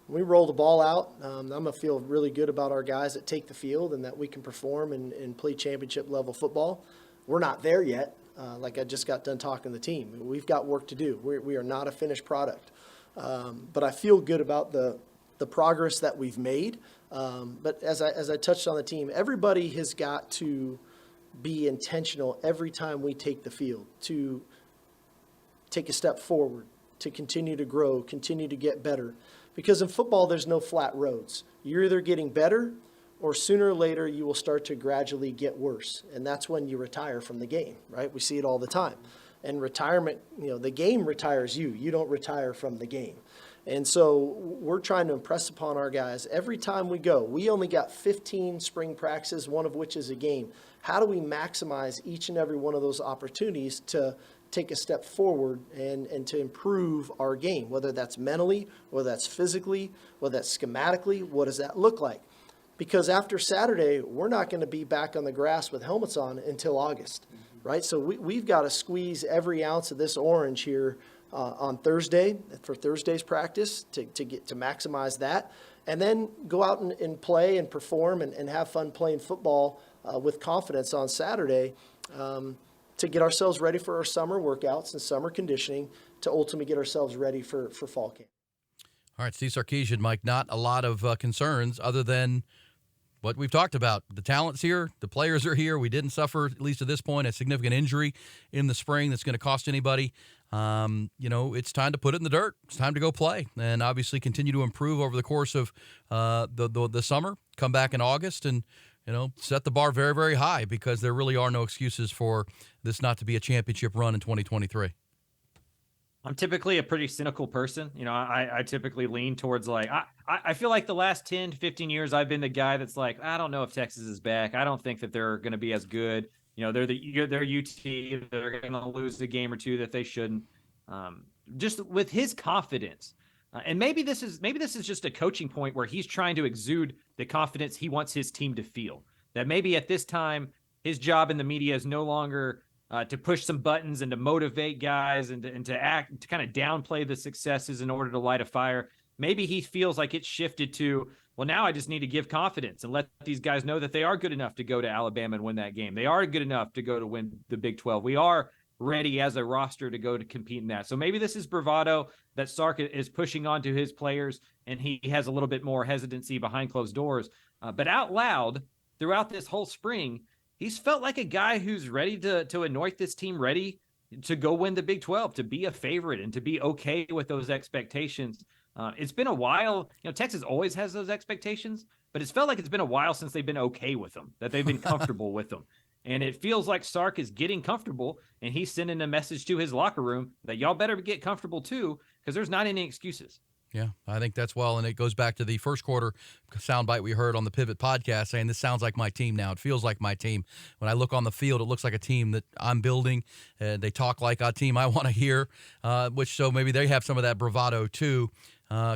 roll the ball out. I'm going to feel really good about our guys that take the field and that we can perform and play championship-level football. We're not there yet. Like I just got done talking to the team. We've got work to do. We are not a finished product. But I feel good about the progress that we've made. But as I touched on the team, everybody has got to be intentional every time we take the field to take a step forward, to continue to grow, continue to get better. Because in football, there's no flat roads. You're either getting better or sooner or later you will start to gradually get worse. And that's when you retire from the game, right? We see it all the time. And retirement, the game retires you. You don't retire from the game. And so we're trying to impress upon our guys every time we go. We only got 15 spring practices, one of which is a game. How do we maximize each and every one of those opportunities to take a step forward and to improve our game, whether that's mentally, whether that's physically, whether that's schematically? What does that look like? Because after Saturday, we're not going to be back on the grass with helmets on until August. right? So we've got to squeeze every ounce of this orange here on Thursday for Thursday's practice to maximize that, and then go out and play and perform and have fun playing football with confidence on Saturday to get ourselves ready for our summer workouts and summer conditioning to ultimately get ourselves ready for fall camp. All right, Steve Sarkisian, Mike, not a lot of concerns other than what we've talked about. The talent's here. The players are here. We didn't suffer, at least at this point, a significant injury in the spring that's going to cost anybody. It's time to put it in the dirt. It's time to go play and obviously continue to improve over the course of the summer. Come back in August and, set the bar very, very high because there really are no excuses for this not to be a championship run in 2023. I'm typically a pretty cynical person. I typically lean towards I feel like the last 10 to 15 years, I've been the guy that's like, I don't know if Texas is back. I don't think that they're going to be as good. They're UT. They're going to lose the game or two that they shouldn't. Just with his confidence. And maybe this is just a coaching point where he's trying to exude the confidence he wants his team to feel. That maybe at this time, his job in the media is no longer to push some buttons and to motivate guys and to kind of downplay the successes in order to light a fire. Maybe he feels like it's shifted to, well, now I just need to give confidence and let these guys know that they are good enough to go to Alabama and win that game. They are good enough to go to win the Big 12. We are ready as a roster to go to compete in that. So maybe this is bravado that Sark is pushing onto his players, and he has a little bit more hesitancy behind closed doors. But out loud, throughout this whole spring, he's felt like a guy who's ready to anoint this team ready to go win the Big 12, to be a favorite and to be okay with those expectations. It's been a while. Texas always has those expectations, but it's felt like it's been a while since they've been okay with them, that they've been comfortable with them. And it feels like Sark is getting comfortable, and he's sending a message to his locker room that y'all better get comfortable too, because there's not any excuses. Yeah, I think that's well, and it goes back to the first quarter soundbite we heard on the Pivot podcast saying this sounds like my team now. It feels like my team. When I look on the field, it looks like a team that I'm building. They talk like a team I want to hear, so maybe they have some of that bravado too.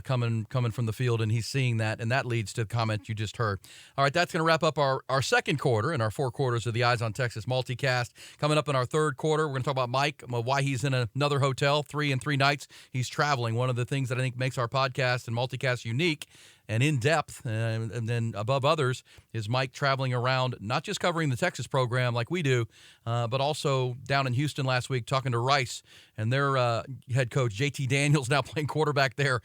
Coming from the field, and he's seeing that, and that leads to the comment you just heard. All right, that's going to wrap up our second quarter and our 4 quarters of the Eyes on Texas multicast. Coming up in our third quarter, we're going to talk about Mike, why he's in another hotel 3 nights. He's traveling. One of the things that I think makes our podcast and multicast unique and in-depth, and then above others, is Mike traveling around, not just covering the Texas program like we do, but also down in Houston last week talking to Rice and their head coach, JT Daniels, now playing quarterback there.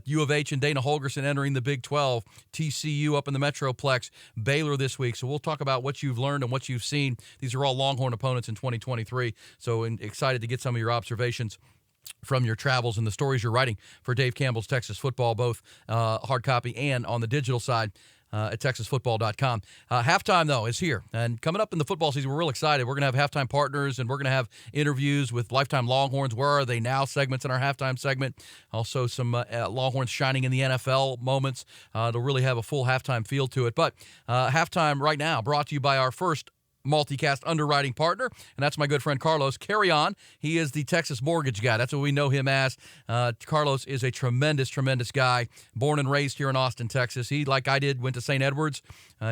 U of H and Dana Holgorsen entering the Big 12. TCU up in the Metroplex. Baylor this week. So we'll talk about what you've learned and what you've seen. These are all Longhorn opponents in 2023. So excited to get some of your observations from your travels and the stories you're writing for Dave Campbell's Texas Football, both hard copy and on the digital side at texasfootball.com. Halftime, though, is here. And coming up in the football season, we're real excited. We're going to have halftime partners, and we're going to have interviews with lifetime Longhorns. Where are they now segments in our halftime segment. Also some Longhorns shining in the NFL moments to really have a full halftime feel to it. But halftime right now brought to you by our first multicast underwriting partner, and that's my good friend Carlos. Carry on. He is the Texas mortgage guy. That's what we know him as. Carlos is a tremendous guy, born and raised here in Austin, Texas. He, like I did, went to St. Edwards.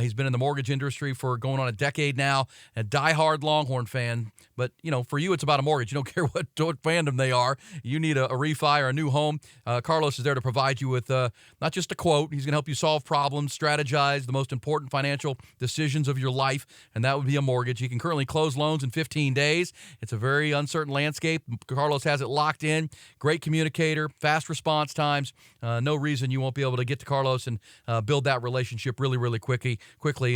He's been in the mortgage industry for going on a decade now, a diehard Longhorn fan. But, for you, it's about a mortgage. You don't care what fandom they are. You need a refi or a new home. Carlos is there to provide you with not just a quote. He's going to help you solve problems, strategize the most important financial decisions of your life, and that would be a mortgage. He can currently close loans in 15 days. It's a very uncertain landscape. Carlos has it locked in. Great communicator, fast response times. No reason you won't be able to get to Carlos and build that relationship really quickly.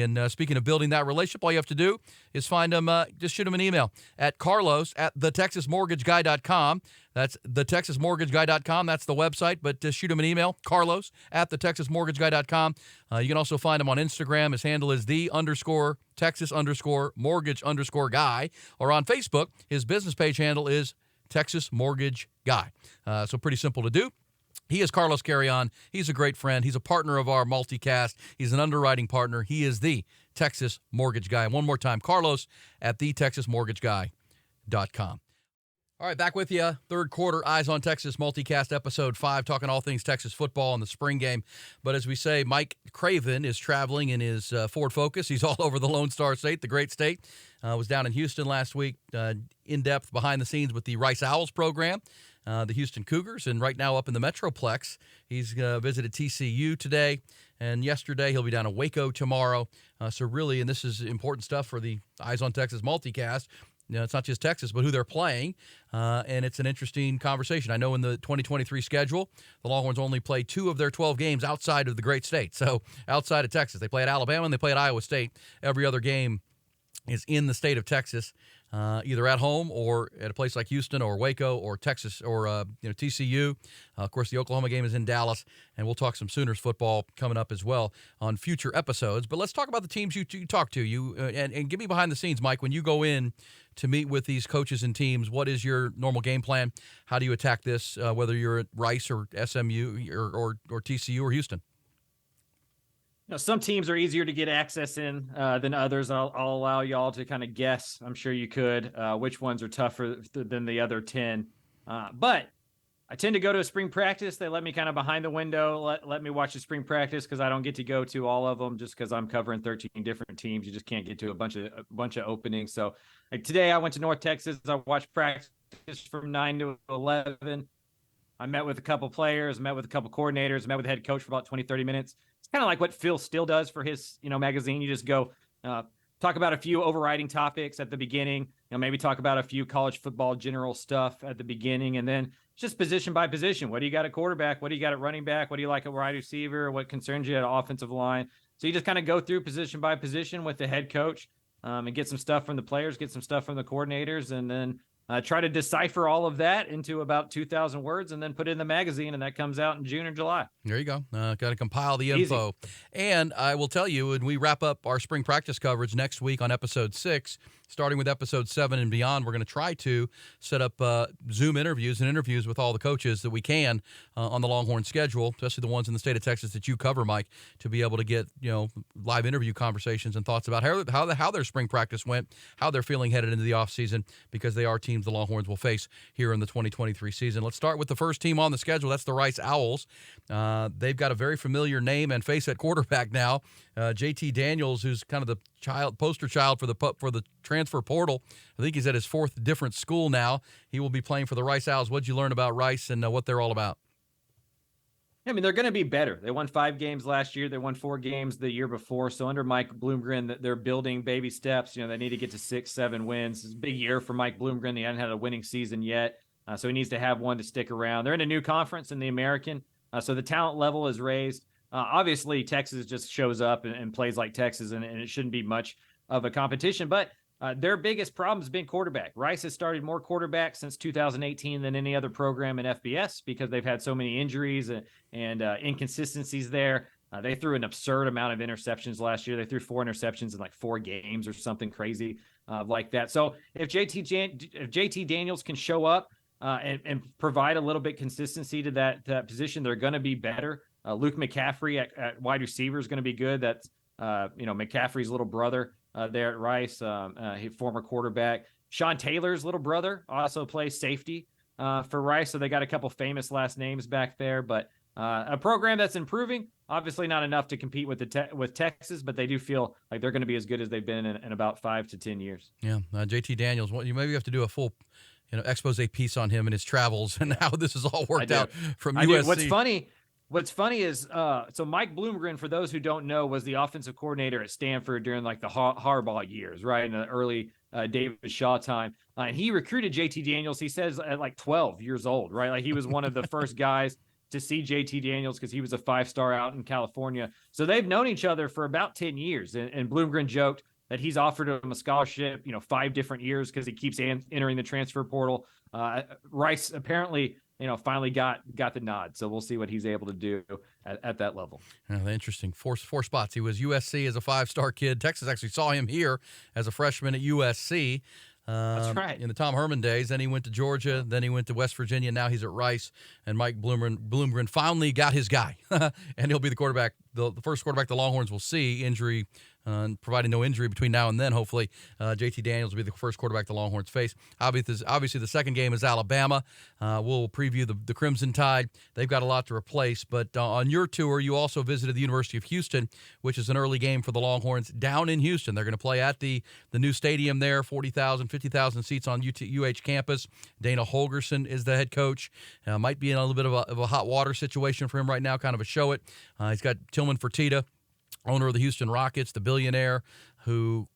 And speaking of building that relationship, all you have to do is find him, just shoot him an email at carlos@thetexasmortgageguy.com. That's thetexasmortgageguy.com. That's the website, but just shoot him an email, carlos@thetexasmortgageguy.com. You can also find him on Instagram. His handle is _Texas_mortgage_guy. Or on Facebook, his business page handle is Texas Mortgage Guy. So pretty simple to do. He is Carlos Carrion. He's a great friend. He's a partner of our multicast. He's an underwriting partner. He is the Texas Mortgage Guy. One more time, Carlos at thetexasmortgageguy.com. All right, back with you. Third quarter, Eyes on Texas multicast episode 5, talking all things Texas football and the spring game. But as we say, Mike Craven is traveling in his Ford Focus. He's all over the Lone Star State, the great state. Was down in Houston last week, in-depth behind the scenes with the Rice Owls program, the Houston Cougars, and right now up in the Metroplex. He's visited TCU today, and yesterday he'll be down in Waco tomorrow. So really, and this is important stuff for the Eyes on Texas multicast, it's not just Texas, but who they're playing, and it's an interesting conversation. I know in the 2023 schedule, the Longhorns only play 2 of their 12 games outside of the great state, so outside of Texas. They play at Alabama and they play at Iowa State. Every other game is in the state of Texas, either at home or at a place like Houston or Waco or Texas or TCU. Of course, the Oklahoma game is in Dallas, and we'll talk some Sooners football coming up as well on future episodes. But let's talk about the teams you talk to. And give me behind the scenes, Mike. When you go in to meet with these coaches and teams, what is your normal game plan? How do you attack this, whether you're at Rice or SMU or TCU or Houston? Some teams are easier to get access in than others. I'll allow y'all to kind of guess. I'm sure you could which ones are tougher than the other 10. But I tend to go to a spring practice. They let me kind of behind the window, let me watch the spring practice because I don't get to go to all of them just because I'm covering 13 different teams. You just can't get to a bunch of openings. So like today I went to North Texas. I watched practice from 9 to 11. I met with a couple players, met with a couple coordinators, met with the head coach for about 20, 30 minutes. It's kind of like what Phil Steele does for his, magazine. You just go talk about a few overriding topics at the beginning, maybe talk about a few college football general stuff at the beginning, and then just position by position. What do you got at quarterback? What do you got at running back? What do you like at wide receiver? What concerns you at offensive line? So you just kind of go through position by position with the head coach and get some stuff from the players, get some stuff from the coordinators, and then try to decipher all of that into about 2,000 words and then put it in the magazine, and that comes out in June or July. There you go. Got to compile the info. Easy. And I will tell you, when we wrap up our spring practice coverage next week on episode 6, starting with episode 7 and beyond, we're going to try to set up Zoom interviews and interviews with all the coaches that we can on the Longhorn schedule, especially the ones in the state of Texas that you cover, Mike, to be able to get live interview conversations and thoughts about how their spring practice went, how they're feeling headed into the offseason, because they are teams the Longhorns will face here in the 2023 season. Let's start with the first team on the schedule. That's the Rice Owls. They've got a very familiar name and face at quarterback now. JT Daniels, who's kind of the poster child for the transfer portal. I think he's at his 4th different school now. He will be playing for the Rice Owls. What'd you learn about Rice and what they're all about? I mean, they're going to be better. They won 5 games last year. They won 4 games the year before. So under Mike Bloomgren, they're building baby steps. They need to get to 6-7 wins. It's a big year for Mike Bloomgren. He hasn't had a winning season yet. So he needs to have one to stick around. They're in a new conference in the American. So the talent level is raised. Obviously, Texas just shows up and plays like Texas, and it shouldn't be much of a competition. But their biggest problem has been quarterback. Rice has started more quarterbacks since 2018 than any other program in FBS because they've had so many injuries and inconsistencies there. They threw an absurd amount of interceptions last year. They threw 4 interceptions in like 4 games or something crazy like that. So if JT Daniels can show up and provide a little bit consistency to that position, they're going to be better. Luke McCaffrey at wide receiver is going to be good. That's McCaffrey's little brother there at Rice, former quarterback. Sean Taylor's little brother also plays safety for Rice, so they got a couple famous last names back there. But a program that's improving, obviously not enough to compete with Texas, but they do feel like they're going to be as good as they've been in about 5 to 10 years. Yeah, JT Daniels, you maybe have to do a full expose piece on him and his travels and how this has all worked out from USC. What's funny is, so Mike Bloomgren, for those who don't know, was the offensive coordinator at Stanford during like the Harbaugh years, right, in the early David Shaw time. And he recruited JT Daniels, he says, at like 12 years old, right? Like he was one of the first guys to see JT Daniels because he was a 5-star out in California. So they've known each other for about 10 years. And Bloomgren joked that he's offered him a scholarship, 5 different years because he keeps entering the transfer portal. Rice apparently finally got the nod. So we'll see what he's able to do at that level. Interesting. Four spots. He was USC as a 5-star kid. Texas actually saw him here as a freshman at USC. That's right. In the Tom Herman days. Then he went to Georgia. Then he went to West Virginia. Now he's at Rice. And Mike Bloomgren finally got his guy. And he'll be the quarterback, the first quarterback the Longhorns will see injury and providing no injury between now and then, hopefully, JT Daniels will be the first quarterback the Longhorns face. Obviously, the second game is Alabama. We'll preview the Crimson Tide. They've got a lot to replace. But on your tour, you also visited the University of Houston, which is an early game for the Longhorns down in Houston. They're going to play at the new stadium there, 40,000, 50,000 seats on UH campus. Dana Holgerson is the head coach. Might be in a little bit of a hot water situation for him right now, kind of a show it. He's got Tillman Fertitta, owner of the Houston Rockets, the billionaire who,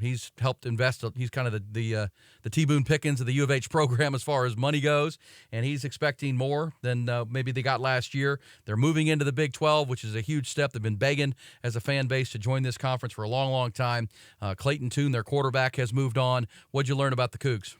he's helped invest. He's kind of the T. Boone Pickens of the U of H program as far as money goes, and he's expecting more than maybe they got last year. They're moving into the Big 12, which is a huge step. They've been begging as a fan base to join this conference for a long, long time. Clayton Tune, their quarterback, has moved on. What'd you learn about the Cougs?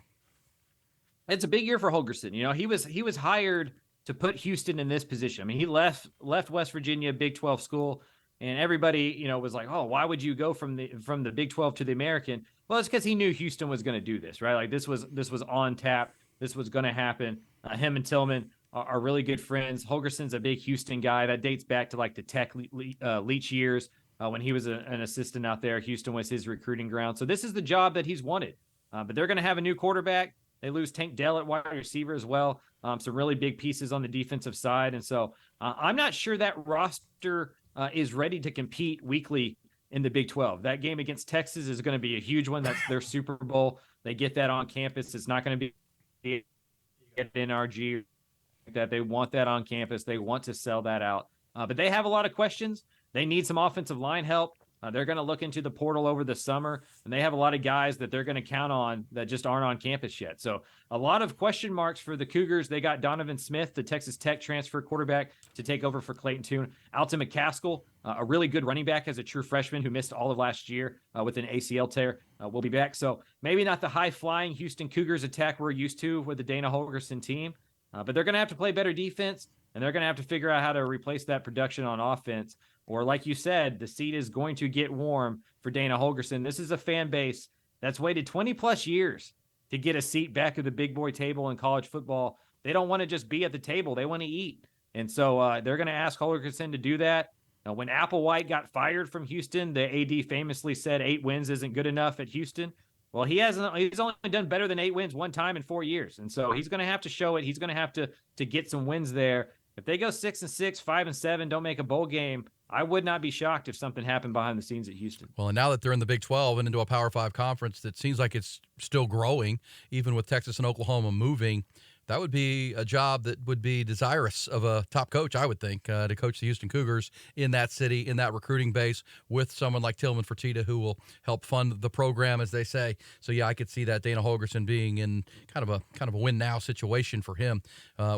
It's a big year for Holgerson. He was hired to put Houston in this position. I mean, he left West Virginia, Big 12 school, and everybody, was like, oh, why would you go from the Big 12 to the American? Well, it's because he knew Houston was going to do this, right? Like this was on tap. This was going to happen. Him and Tillman are really good friends. Holgerson's a big Houston guy. That dates back to like the Tech Leach years when he was an assistant out there. Houston was his recruiting ground. So this is the job that he's wanted. But they're going to have a new quarterback. They lose Tank Dell at wide receiver as well. Some really big pieces on the defensive side. And so I'm not sure that roster is ready to compete weekly in the Big 12. That game against Texas is going to be a huge one. That's their Super Bowl. They get that on campus. It's not going to be at NRG. That they want that on campus. They want to sell that out. But they have a lot of questions. They need some offensive line help. They're going to look into the portal over the summer, and they have a lot of guys that they're going to count on that just aren't on campus yet. So a lot of question marks for the Cougars. They got Donovan Smith, the Texas Tech transfer quarterback, to take over for Clayton Tune. Alton McCaskill, a really good running back as a true freshman who missed all of last year with an ACL tear, will be back. So maybe not the high-flying Houston Cougars attack we're used to with the Dana Holgerson team, but they're going to have to play better defense, and they're going to have to figure out how to replace that production on offense. Or like you said, the seat is going to get warm for Dana Holgerson. This is a fan base that's waited 20 plus years to get a seat back at the big boy table in college football. They don't want to just be at the table. They want to eat. And so they're going to ask Holgerson to do that. When Applewhite got fired from Houston, the AD famously said 8 wins isn't good enough at Houston. Well, he's only done better than 8 wins one time in 4 years. And so he's going to have to show it. He's going to have to get some wins there. If they go 6-6, 5-7, don't make a bowl game, I would not be shocked if something happened behind the scenes at Houston. Well, and now that they're in the Big 12 and into a Power 5 conference that seems like it's still growing, even with Texas and Oklahoma moving, that would be a job that would be desirous of a top coach, I would think, to coach the Houston Cougars in that city, in that recruiting base, with someone like Tillman Fertitta who will help fund the program, as they say. So, yeah, I could see that Dana Holgerson being in kind of a win-now situation for him,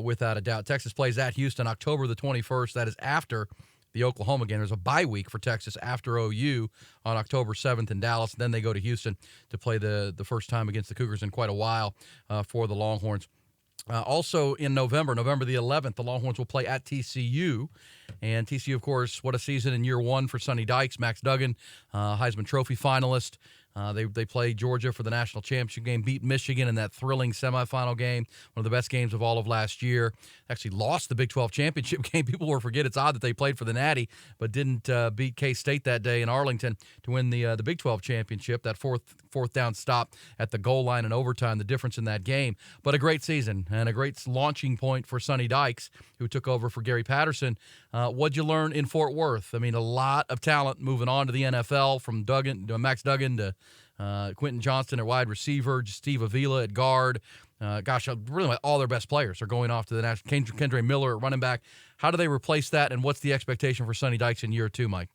without a doubt. Texas plays at Houston October the 21st. That is after the Oklahoma game. There's a bye week for Texas after OU on October 7th in Dallas. Then they go to Houston to play the first time against the Cougars in quite a while for the Longhorns. Also in November the 11th, the Longhorns will play at TCU. And TCU, of course, what a season in year one for Sonny Dykes. Max Duggan, Heisman Trophy finalist. They played Georgia for the national championship game, beat Michigan in that thrilling semifinal game, one of the best games of all of last year. Actually lost the Big 12 championship game. People will forget it's odd that they played for the Natty, but didn't beat K-State that day in Arlington to win the Big 12 championship. That fourth down stop at the goal line in overtime, the difference in that game. But a great season and a great launching point for Sonny Dykes, who took over for Gary Patterson. What'd you learn in Fort Worth? I mean, a lot of talent moving on to the NFL, from Max Duggan to Quentin Johnston at wide receiver, Steve Avila at guard. Really all their best players are going off to the national. Kendre Miller at running back. How do they replace that, and what's the expectation for Sonny Dykes in year 2, Mike?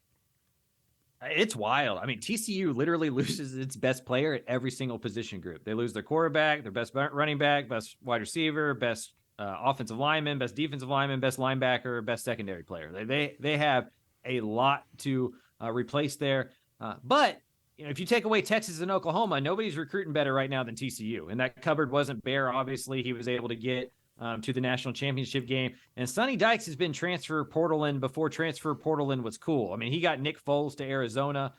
It's wild. I mean, TCU literally loses its best player at every single position group. They lose their quarterback, their best running back, best wide receiver, best offensive lineman, best defensive lineman, best linebacker, best secondary player. They have a lot to replace there. But if you take away Texas and Oklahoma, nobody's recruiting better right now than TCU. And that cupboard wasn't bare. Obviously, he was able to get to the national championship game. And Sonny Dykes has been transfer portaling before transfer portaling was cool. I mean, he got Nick Foles to Arizona,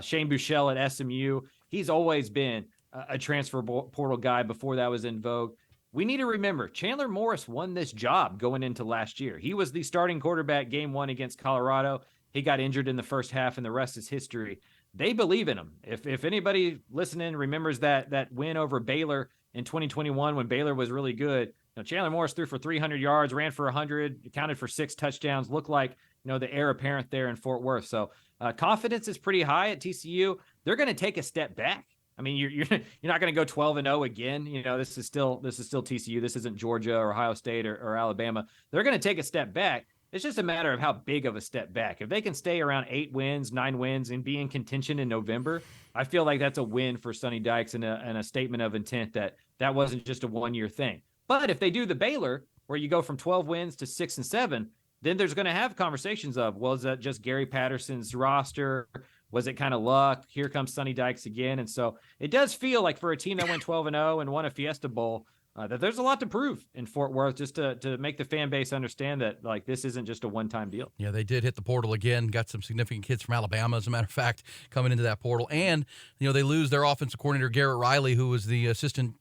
Shane Buechele at SMU. He's always been a transfer portal guy before that was in vogue. We need to remember, Chandler Morris won this job going into last year. He was the starting quarterback game 1 against Colorado. He got injured in the first half, and the rest is history. They believe in him. If anybody listening remembers that win over Baylor in 2021 when Baylor was really good, Chandler Morris threw for 300 yards, ran for 100, accounted for 6 touchdowns, looked like the heir apparent there in Fort Worth. So confidence is pretty high at TCU. They're going to take a step back. I mean, you're not going to go 12-0 again. This is still TCU. This isn't Georgia or Ohio State or Alabama. They're going to take a step back. It's just a matter of how big of a step back. If they can stay around 8 wins, 9 wins, and be in contention in November, I feel like that's a win for Sonny Dykes and a statement of intent that wasn't just a one-year thing. But if they do the Baylor, where you go from 12 wins to 6 and 7, then there's going to have conversations of, well, is that just Gary Patterson's roster? Was it kind of luck? Here comes Sonny Dykes again. And so it does feel like for a team that went 12-0 and won a Fiesta Bowl, that there's a lot to prove in Fort Worth just to make the fan base understand that, like, this isn't just a one-time deal. Yeah, they did hit the portal again, got some significant kids from Alabama, as a matter of fact, coming into that portal. And, they lose their offensive coordinator, Garrett Riley, who was the assistant,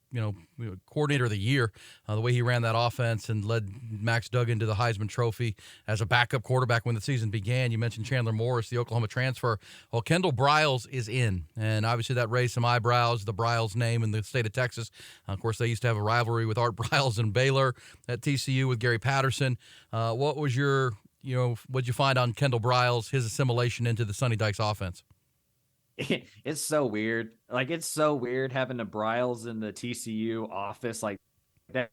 coordinator of the year, the way he ran that offense and led Max Duggan to the Heisman Trophy as a backup quarterback when the season began. You mentioned Chandler Morris, the Oklahoma transfer. Well, Kendall Briles is in, and obviously that raised some eyebrows, the Briles name in the state of Texas. Of course, they used to have a rivalry with Art Briles and Baylor at TCU with Gary Patterson. What was what'd you find on Kendall Briles, his assimilation into the Sonny Dykes offense? It's so weird. Like, it's so weird having the Briles in the TCU office like that.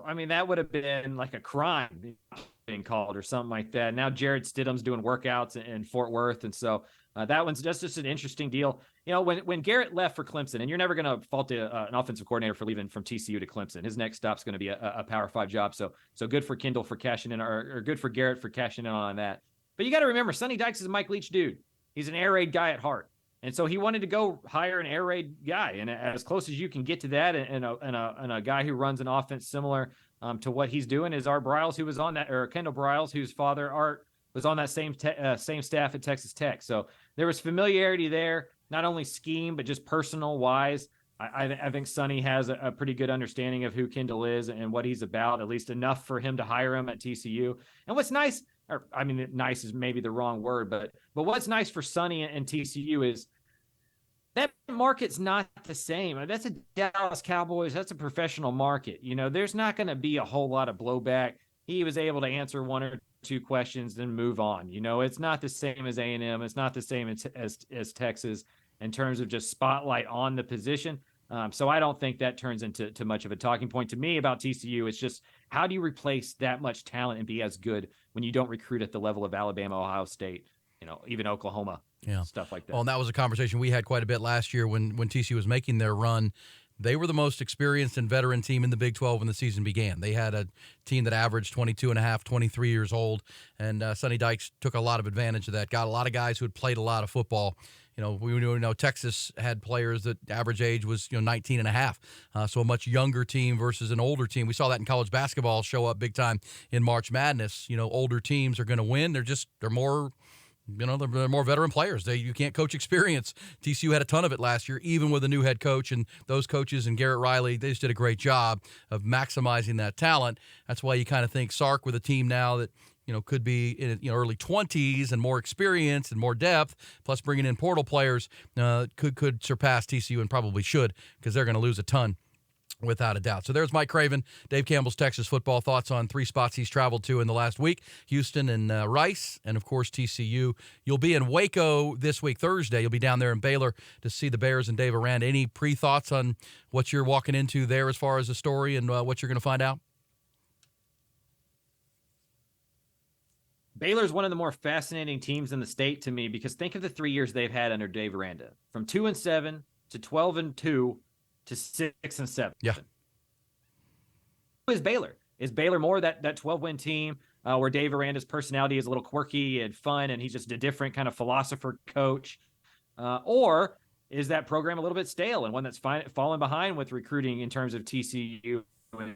I mean, that would have been like a crime being called or something like that. Now Jared Stidham's doing workouts in Fort Worth. And so that one's just an interesting deal. When Garrett left for Clemson, and you're never going to fault an offensive coordinator for leaving from TCU to Clemson. His next stop's going to be a Power 5 job. So good for Kendall for cashing in, or good for Garrett for cashing in on that. But you got to remember, Sonny Dykes is a Mike Leach dude. He's an air raid guy at heart. And so he wanted to go hire an air raid guy. And as close as you can get to that, and a guy who runs an offense similar to what he's doing is Art Briles, who was on that, or Kendall Briles, whose father, Art, was on that same staff at Texas Tech. So there was familiarity there, not only scheme, but just personal wise. I think Sonny has a pretty good understanding of who Kendall is and what he's about, at least enough for him to hire him at TCU. And what's nice, or I mean, nice is maybe the wrong word, but what's nice for Sonny and TCU is that market's not the same. That's a Dallas Cowboys. That's a professional market. There's not going to be a whole lot of blowback. He was able to answer 1 or 2 questions, then move on. It's not the same as A&M. It's not the same as Texas in terms of just spotlight on the position. So I don't think that turns into much of a talking point to me about TCU. It's just, how do you replace that much talent and be as good when you don't recruit at the level of Alabama, Ohio State, even Oklahoma, stuff like that. Well, and that was a conversation we had quite a bit last year when TCU was making their run. They were the most experienced and veteran team in the Big 12 when the season began. They had a team that averaged 22 and a half, 23 years old, and Sonny Dykes took a lot of advantage of that, got a lot of guys who had played a lot of football. We know Texas had players that average age was 19 and a half, so a much younger team versus an older team. We saw that in college basketball show up big time in March Madness. Older teams are going to win. They're more they're more veteran players. You can't coach experience. TCU had a ton of it last year, even with a new head coach, and those coaches and Garrett Riley, they just did a great job of maximizing that talent. That's why you kind of think Sark with a team now that could be in early 20s and more experience and more depth, plus bringing in portal players, could surpass TCU, and probably should, because they're going to lose a ton without a doubt. So there's Mike Craven, Dave Campbell's Texas football thoughts on 3 spots he's traveled to in the last week: Houston and Rice, and of course TCU. You'll be in Waco this week, Thursday. You'll be down there in Baylor to see the Bears and Dave Aranda. Any pre-thoughts on what you're walking into there as far as the story and what you're going to find out? Baylor's one of the more fascinating teams in the state to me, because think of the 3 years they've had under Dave Aranda, from 2-7 to 12-2 to 6-7. Yeah. Who is Baylor? Is Baylor more that 12-win team where Dave Aranda's personality is a little quirky and fun, and he's just a different kind of philosopher coach? Or is that program a little bit stale and one that's fallen behind with recruiting in terms of TCU and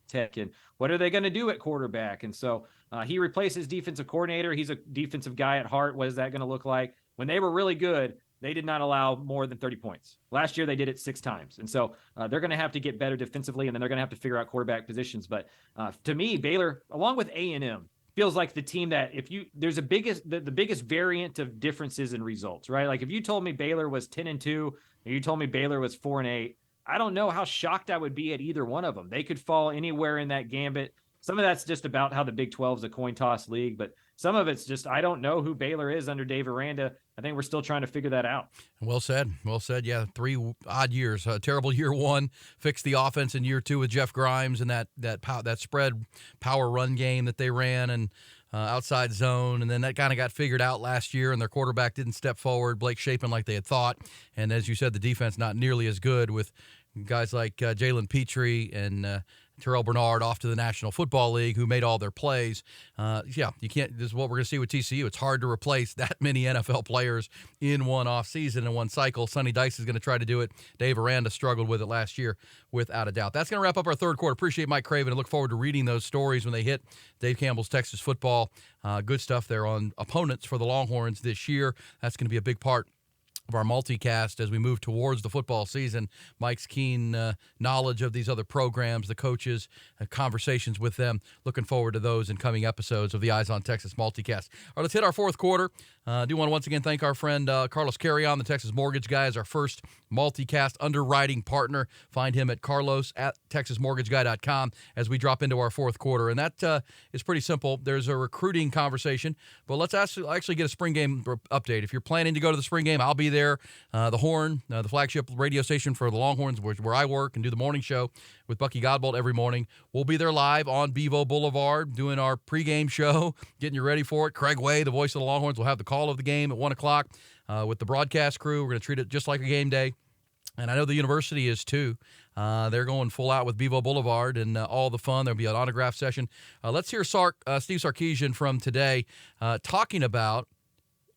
Tech, and what are they going to do at quarterback? And so he replaces defensive coordinator. He's a defensive guy at heart. What is that going to look like? When they were really good, they did not allow more than 30 points. Last year, they did it 6 times. And so they're going to have to get better defensively, and then they're going to have to figure out quarterback positions. But to me, Baylor, along with A&M, feels like the team that there's the biggest variant of differences in results, right? Like if you told me Baylor was 10-2, or you told me Baylor was 4-8, I don't know how shocked I would be at either one of them. They could fall anywhere in that gambit. Some of that's just about how the Big 12 is a coin toss league, but some of it's just I don't know who Baylor is under Dave Aranda. I think we're still trying to figure that out. Well said. Well said. Yeah, 3 odd years. Terrible year 1. Fixed the offense in year 2 with Jeff Grimes and that spread power run game that they ran and outside zone. And then that kind of got figured out last year, and their quarterback didn't step forward. Blake Shapen like they had thought. And as you said, the defense not nearly as good with guys like Jalen Petrie and Terrell Bernard off to the National Football League, who made all their plays. You can't. This is what we're going to see with TCU. It's hard to replace that many NFL players in one off season and one cycle. Sonny Dice is going to try to do it. Dave Aranda struggled with it last year, without a doubt. That's going to wrap up our third quarter. Appreciate Mike Craven and look forward to reading those stories when they hit Dave Campbell's Texas Football. Good stuff there on opponents for the Longhorns this year. That's going to be a big part of our multicast as we move towards the football season. Mike's keen knowledge of these other programs, the coaches, conversations with them. Looking forward to those in coming episodes of the Eyes on Texas multicast. All right, let's hit our fourth quarter. I do want to once again thank our friend Carlos Carrion, the Texas Mortgage Guy, as our first multicast underwriting partner. Find him at Carlos at TexasMortgageGuy.com as we drop into our fourth quarter. And that is pretty simple. There's a recruiting conversation, but let's actually get a spring game update. If you're planning to go to the spring game, I'll be there. The Horn, the flagship radio station for the Longhorns, where I work and do the morning show with Bucky Godbolt every morning. We'll be there live on Bevo Boulevard doing our pregame show, getting you ready for it. Craig Way, the voice of the Longhorns, will have the call of the game at 1 o'clock with the broadcast crew. We're going to treat it just like a game day. And I know the university is too. They're going full out with Bevo Boulevard and all the fun. There'll be an autograph session. Let's hear Steve Sarkisian from today talking about.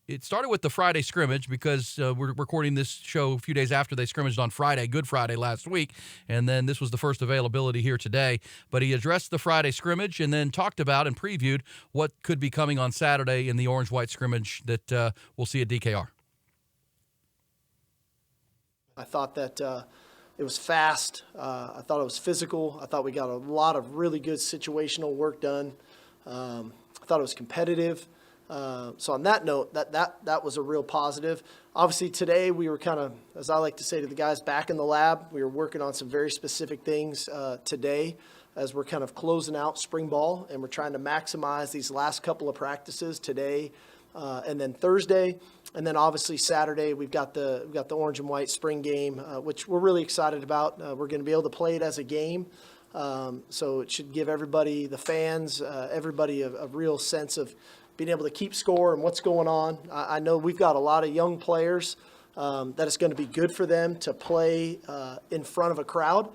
It started with the Friday scrimmage because we're recording this show a few days after they scrimmaged on Friday, Good Friday last week, and then this was the first availability here today. But he addressed the Friday scrimmage and then talked about and previewed what could be coming on Saturday in the orange-white scrimmage that we'll see at DKR. I thought that it was fast. I thought it was physical. I thought we got a lot of really good situational work done. I thought it was competitive. So on that note, that was a real positive. Obviously today we were kind of, as I like to say to the guys, back in the lab. We were working on some very specific things today as we're kind of closing out spring ball, and we're trying to maximize these last couple of practices today and then Thursday. And then obviously Saturday we've got the orange and white spring game, which we're really excited about. We're going to be able to play it as a game. So it should give everybody, the fans, everybody a real sense of being able to keep score and what's going on. I know we've got a lot of young players that it's going to be good for them to play in front of a crowd.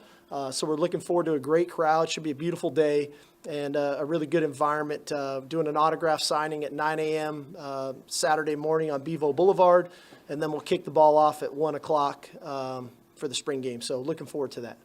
So we're looking forward to a great crowd. Should be a beautiful day and a really good environment. Doing an autograph signing at 9 a.m. Saturday morning on Bevo Boulevard, and then we'll kick the ball off at 1 o'clock for the spring game. So looking forward to that.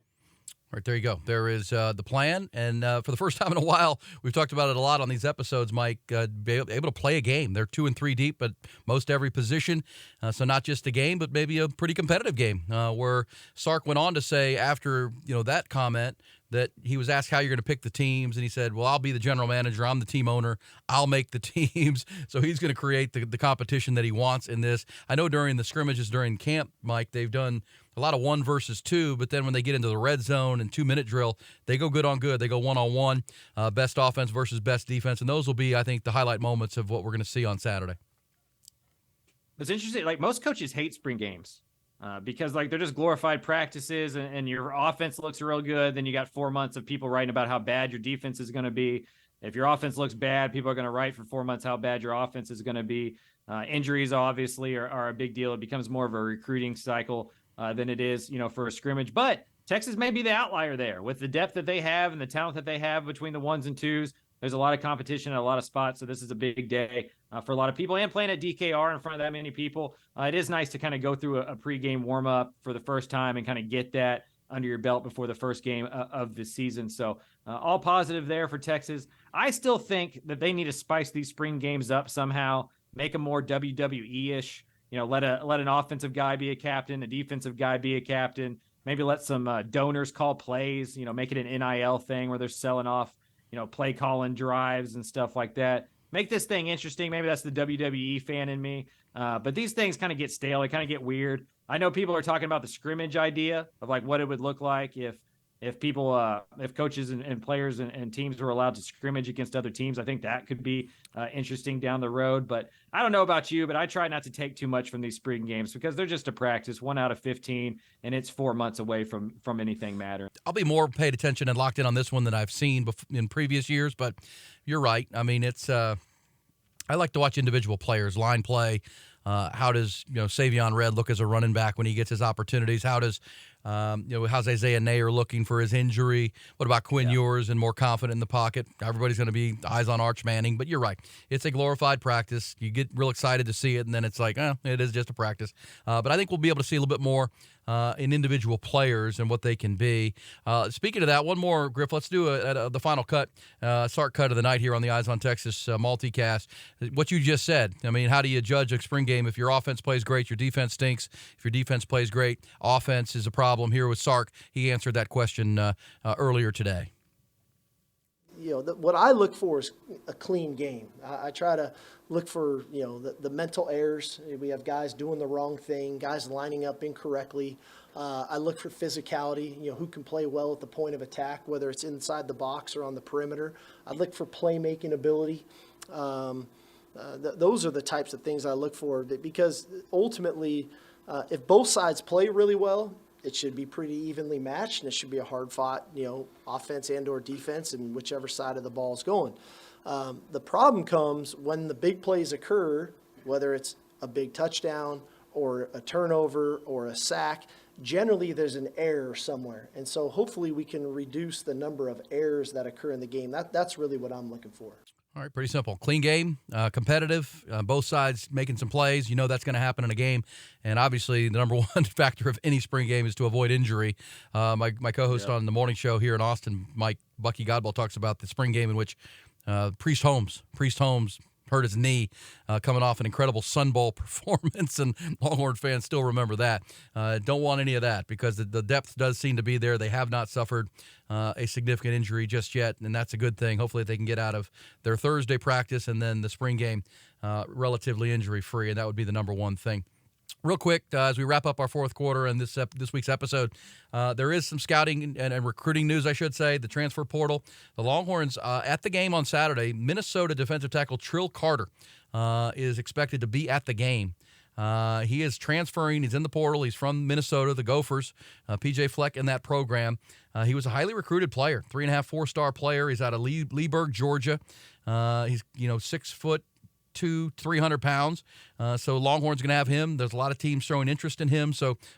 All right, there you go. There is the plan, and for the first time in a while, we've talked about it a lot on these episodes, Mike, be able to play a game. They're 2 and 3 deep at most every position, so not just a game, but maybe a pretty competitive game, where Sark went on to say after that comment that he was asked how you're going to pick the teams, and he said, well, I'll be the general manager. I'm the team owner. I'll make the teams. So he's going to create the competition that he wants in this. I know during the scrimmages during camp, Mike, they've done a lot of 1 versus 2, but then when they get into the red zone and 2-minute drill, they go good on good. They go one-on-one, best offense versus best defense, and those will be, I think, the highlight moments of what we're going to see on Saturday. It's interesting. Like most coaches hate spring games because like they're just glorified practices and your offense looks real good. Then you got 4 months of people writing about how bad your defense is going to be. If your offense looks bad, people are going to write for 4 months how bad your offense is going to be. Injuries obviously are a big deal. It becomes more of a recruiting cycle than it is, for a scrimmage. But Texas may be the outlier there with the depth that they have and the talent that they have between the 1s and 2s. There's a lot of competition at a lot of spots, so this is a big day for a lot of people. And playing at DKR in front of that many people, it is nice to kind of go through a pregame warm-up for the first time and kind of get that under your belt before the first game of the season. So all positive there for Texas. I still think that they need to spice these spring games up somehow, make them more WWE-ish. let an offensive guy be a captain, a defensive guy be a captain, maybe let some donors call plays, make it an NIL thing where they're selling off, play calling drives and stuff like that. Make this thing interesting. Maybe that's the WWE fan in me. But these things kind of get stale. They kind of get weird. I know people are talking about the scrimmage idea of like what it would look like if people, if coaches and players and teams were allowed to scrimmage against other teams. I think that could be interesting down the road. But I don't know about you, but I try not to take too much from these spring games because they're just a practice, 1 out of 15, and it's 4 months away from anything mattering. I'll be more paid attention and locked in on this one than I've seen in previous years, but you're right. I mean, it's I like to watch individual players, line play. How does Savion Red look as a running back when he gets his opportunities? How does how's Isaiah Nayer looking for his injury? What about Quinn Ewers and more confident in the pocket? Everybody's going to be eyes on Arch Manning, but you're right. It's a glorified practice. You get real excited to see it, and then it's like, it is just a practice. But I think we'll be able to see a little bit more in individual players and what they can be. Speaking of that, one more, Griff, let's do the final cut, Sark cut of the night here on the Eyes on Texas multicast. What you just said, I mean, how do you judge a spring game? If your offense plays great, your defense stinks. If your defense plays great, offense is a problem. Here with Sark, he answered that question earlier today. What I look for is a clean game. I try to look for, the mental errors. We have guys doing the wrong thing, guys lining up incorrectly. I look for physicality, who can play well at the point of attack, whether it's inside the box or on the perimeter. I look for playmaking ability. Those are the types of things I look for because ultimately, if both sides play really well, it should be pretty evenly matched, and it should be a hard-fought, offense and or defense, and whichever side of the ball is going. The problem comes when the big plays occur, whether it's a big touchdown or a turnover or a sack. Generally, there's an error somewhere, and so hopefully we can reduce the number of errors that occur in the game. That's really what I'm looking for. All right, pretty simple. Clean game, competitive, both sides making some plays. That's going to happen in a game. And obviously, the number one factor of any spring game is to avoid injury. My co-host on the morning show here in Austin, Bucky Godwell, talks about the spring game in which Priest Holmes hurt his knee coming off an incredible Sun Bowl performance, and Longhorn fans still remember that. Don't want any of that because the depth does seem to be there. They have not suffered a significant injury just yet, and that's a good thing. Hopefully they can get out of their Thursday practice and then the spring game relatively injury-free, and that would be the number one thing. Real quick, as we wrap up our fourth quarter and this week's episode, there is some scouting and recruiting news, I should say, the transfer portal. The Longhorns, at the game on Saturday, Minnesota defensive tackle Trill Carter is expected to be at the game. He is transferring. He's in the portal. He's from Minnesota, the Gophers, P.J. Fleck in that program. He was a highly recruited player, 3.5, 4-star player. He's out of Leesburg, Georgia. He's 6'2", 300 pounds. So Longhorn's going to have him. There's a lot of teams showing interest in him.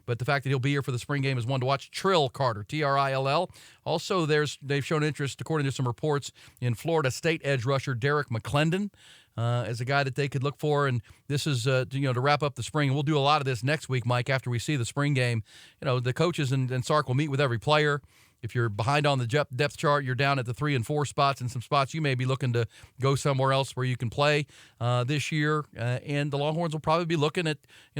But the fact that he'll be here for the spring game is one to watch. Trill Carter, Trill. Also, they've shown interest, according to some reports, in Florida State edge rusher Derek McClendon as a guy that they could look for. And this is to wrap up the spring. And we'll do a lot of this next week, Mike, after we see the spring game. The coaches and Sark will meet with every player. If you're behind on the depth chart, you're down at the 3 and 4 spots, and some spots you may be looking to go somewhere else where you can play this year. And the Longhorns will probably be looking at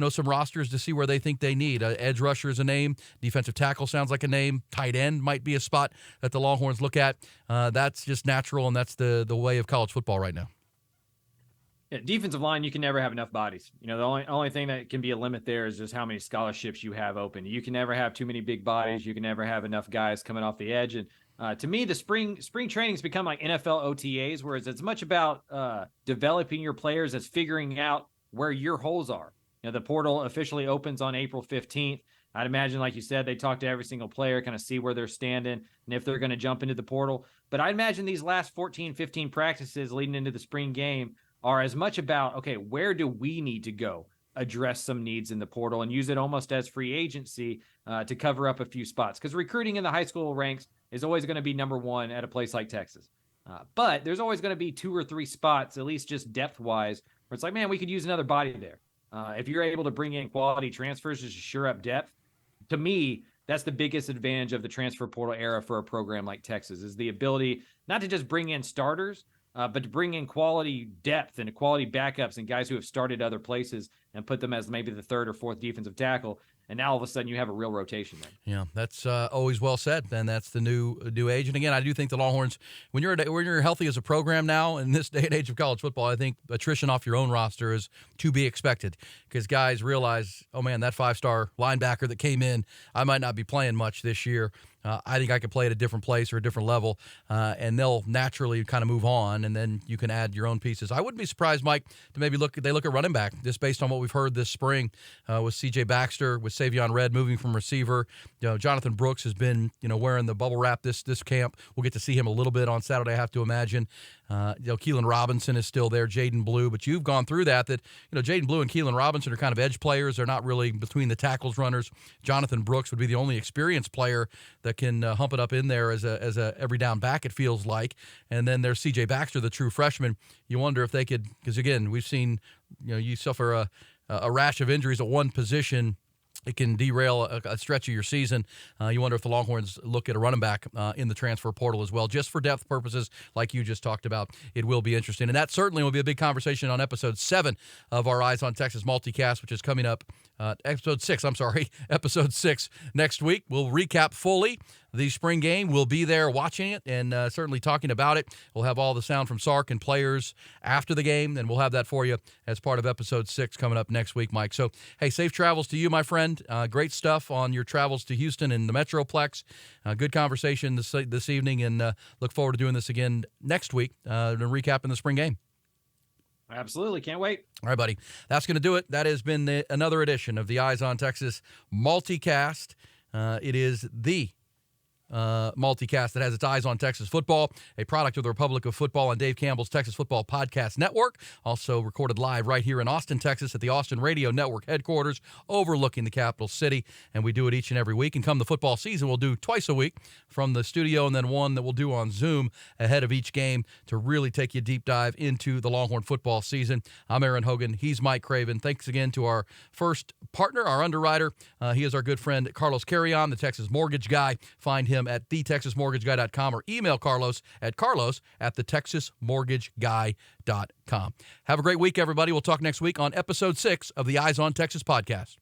some rosters to see where they think they need. Edge rusher is a name. Defensive tackle sounds like a name. Tight end might be a spot that the Longhorns look at. That's just natural, and that's the way of college football right now. Yeah, defensive line, you can never have enough bodies. The only thing that can be a limit there is just how many scholarships you have open. You can never have too many big bodies. You can never have enough guys coming off the edge. And to me, the spring training's become like NFL OTAs, whereas it's much about developing your players as figuring out where your holes are. The portal officially opens on April 15th. I'd imagine, like you said, they talk to every single player, kind of see where they're standing and if they're going to jump into the portal. But I'd imagine these last 14, 15 practices leading into the spring game are as much about, okay, where do we need to go address some needs in the portal and use it almost as free agency to cover up a few spots? Because recruiting in the high school ranks is always going to be number one at a place like Texas. But there's always going to be 2 or 3 spots, at least just depth-wise, where it's like, man, we could use another body there. If you're able to bring in quality transfers just to shore up depth, to me, that's the biggest advantage of the transfer portal era for a program like Texas, is the ability not to just bring in starters, but to bring in quality depth and quality backups and guys who have started other places and put them as maybe the third or fourth defensive tackle. And now all of a sudden you have a real rotation there. Yeah, that's always well said, and that's the new age. And again, I do think the Longhorns, when you're healthy as a program now in this day and age of college football, I think attrition off your own roster is to be expected because guys realize, oh man, that 5-star linebacker that came in, I might not be playing much this year. I think I could play at a different place or a different level, and they'll naturally kind of move on, and then you can add your own pieces. I wouldn't be surprised, Mike, to maybe look at running back, just based on what we've heard this spring with C.J. Baxter, with Savion Red moving from receiver. Jonathan Brooks has been wearing the bubble wrap this camp. We'll get to see him a little bit on Saturday, I have to imagine. Keelan Robinson is still there, Jaden Blue, but you've gone through that Jaden Blue and Keelan Robinson are kind of edge players. They're not really between the tackles runners. Jonathan Brooks would be the only experienced player that can hump it up in there as a every down back, it feels like. And then there's C.J. Baxter, the true freshman. You wonder if they could, because again, we've seen you suffer a rash of injuries at one position. It can derail a stretch of your season. You wonder if the Longhorns look at a running back in the transfer portal as well, just for depth purposes, like you just talked about. It will be interesting. And that certainly will be a big conversation on episode 7 of our Eyes on Texas multicast, which is coming up. Episode 6 next week. We'll recap fully the spring game. We'll be there watching it and certainly talking about it. We'll have all the sound from Sark and players after the game, and we'll have that for you as part of episode 6 coming up next week, Mike. So, hey, safe travels to you, my friend. Great stuff on your travels to Houston and the Metroplex. Good conversation this evening, and look forward to doing this again next week to recapping the spring game. Absolutely. Can't wait. All right, buddy. That's going to do it. That has been another edition of the Eyes on Texas multicast. It is the multicast that has its eyes on Texas football, a product of the Republic of Football and Dave Campbell's Texas Football Podcast Network, also recorded live right here in Austin, Texas at the Austin Radio Network headquarters overlooking the capital city, and we do it each and every week. And come the football season, we'll do twice a week from the studio, and then one that we'll do on Zoom ahead of each game to really take you a deep dive into the Longhorn football season. I'm Aaron Hogan. He's Mike Craven. Thanks again to our first partner, our underwriter. He is our good friend Carlos Carrion, the Texas Mortgage Guy. Find him at thetexasmortgageguy.com or email Carlos at thetexasmortgageguy.com. Have a great week, everybody. We'll talk next week on episode 6 of the Eyes on Texas podcast.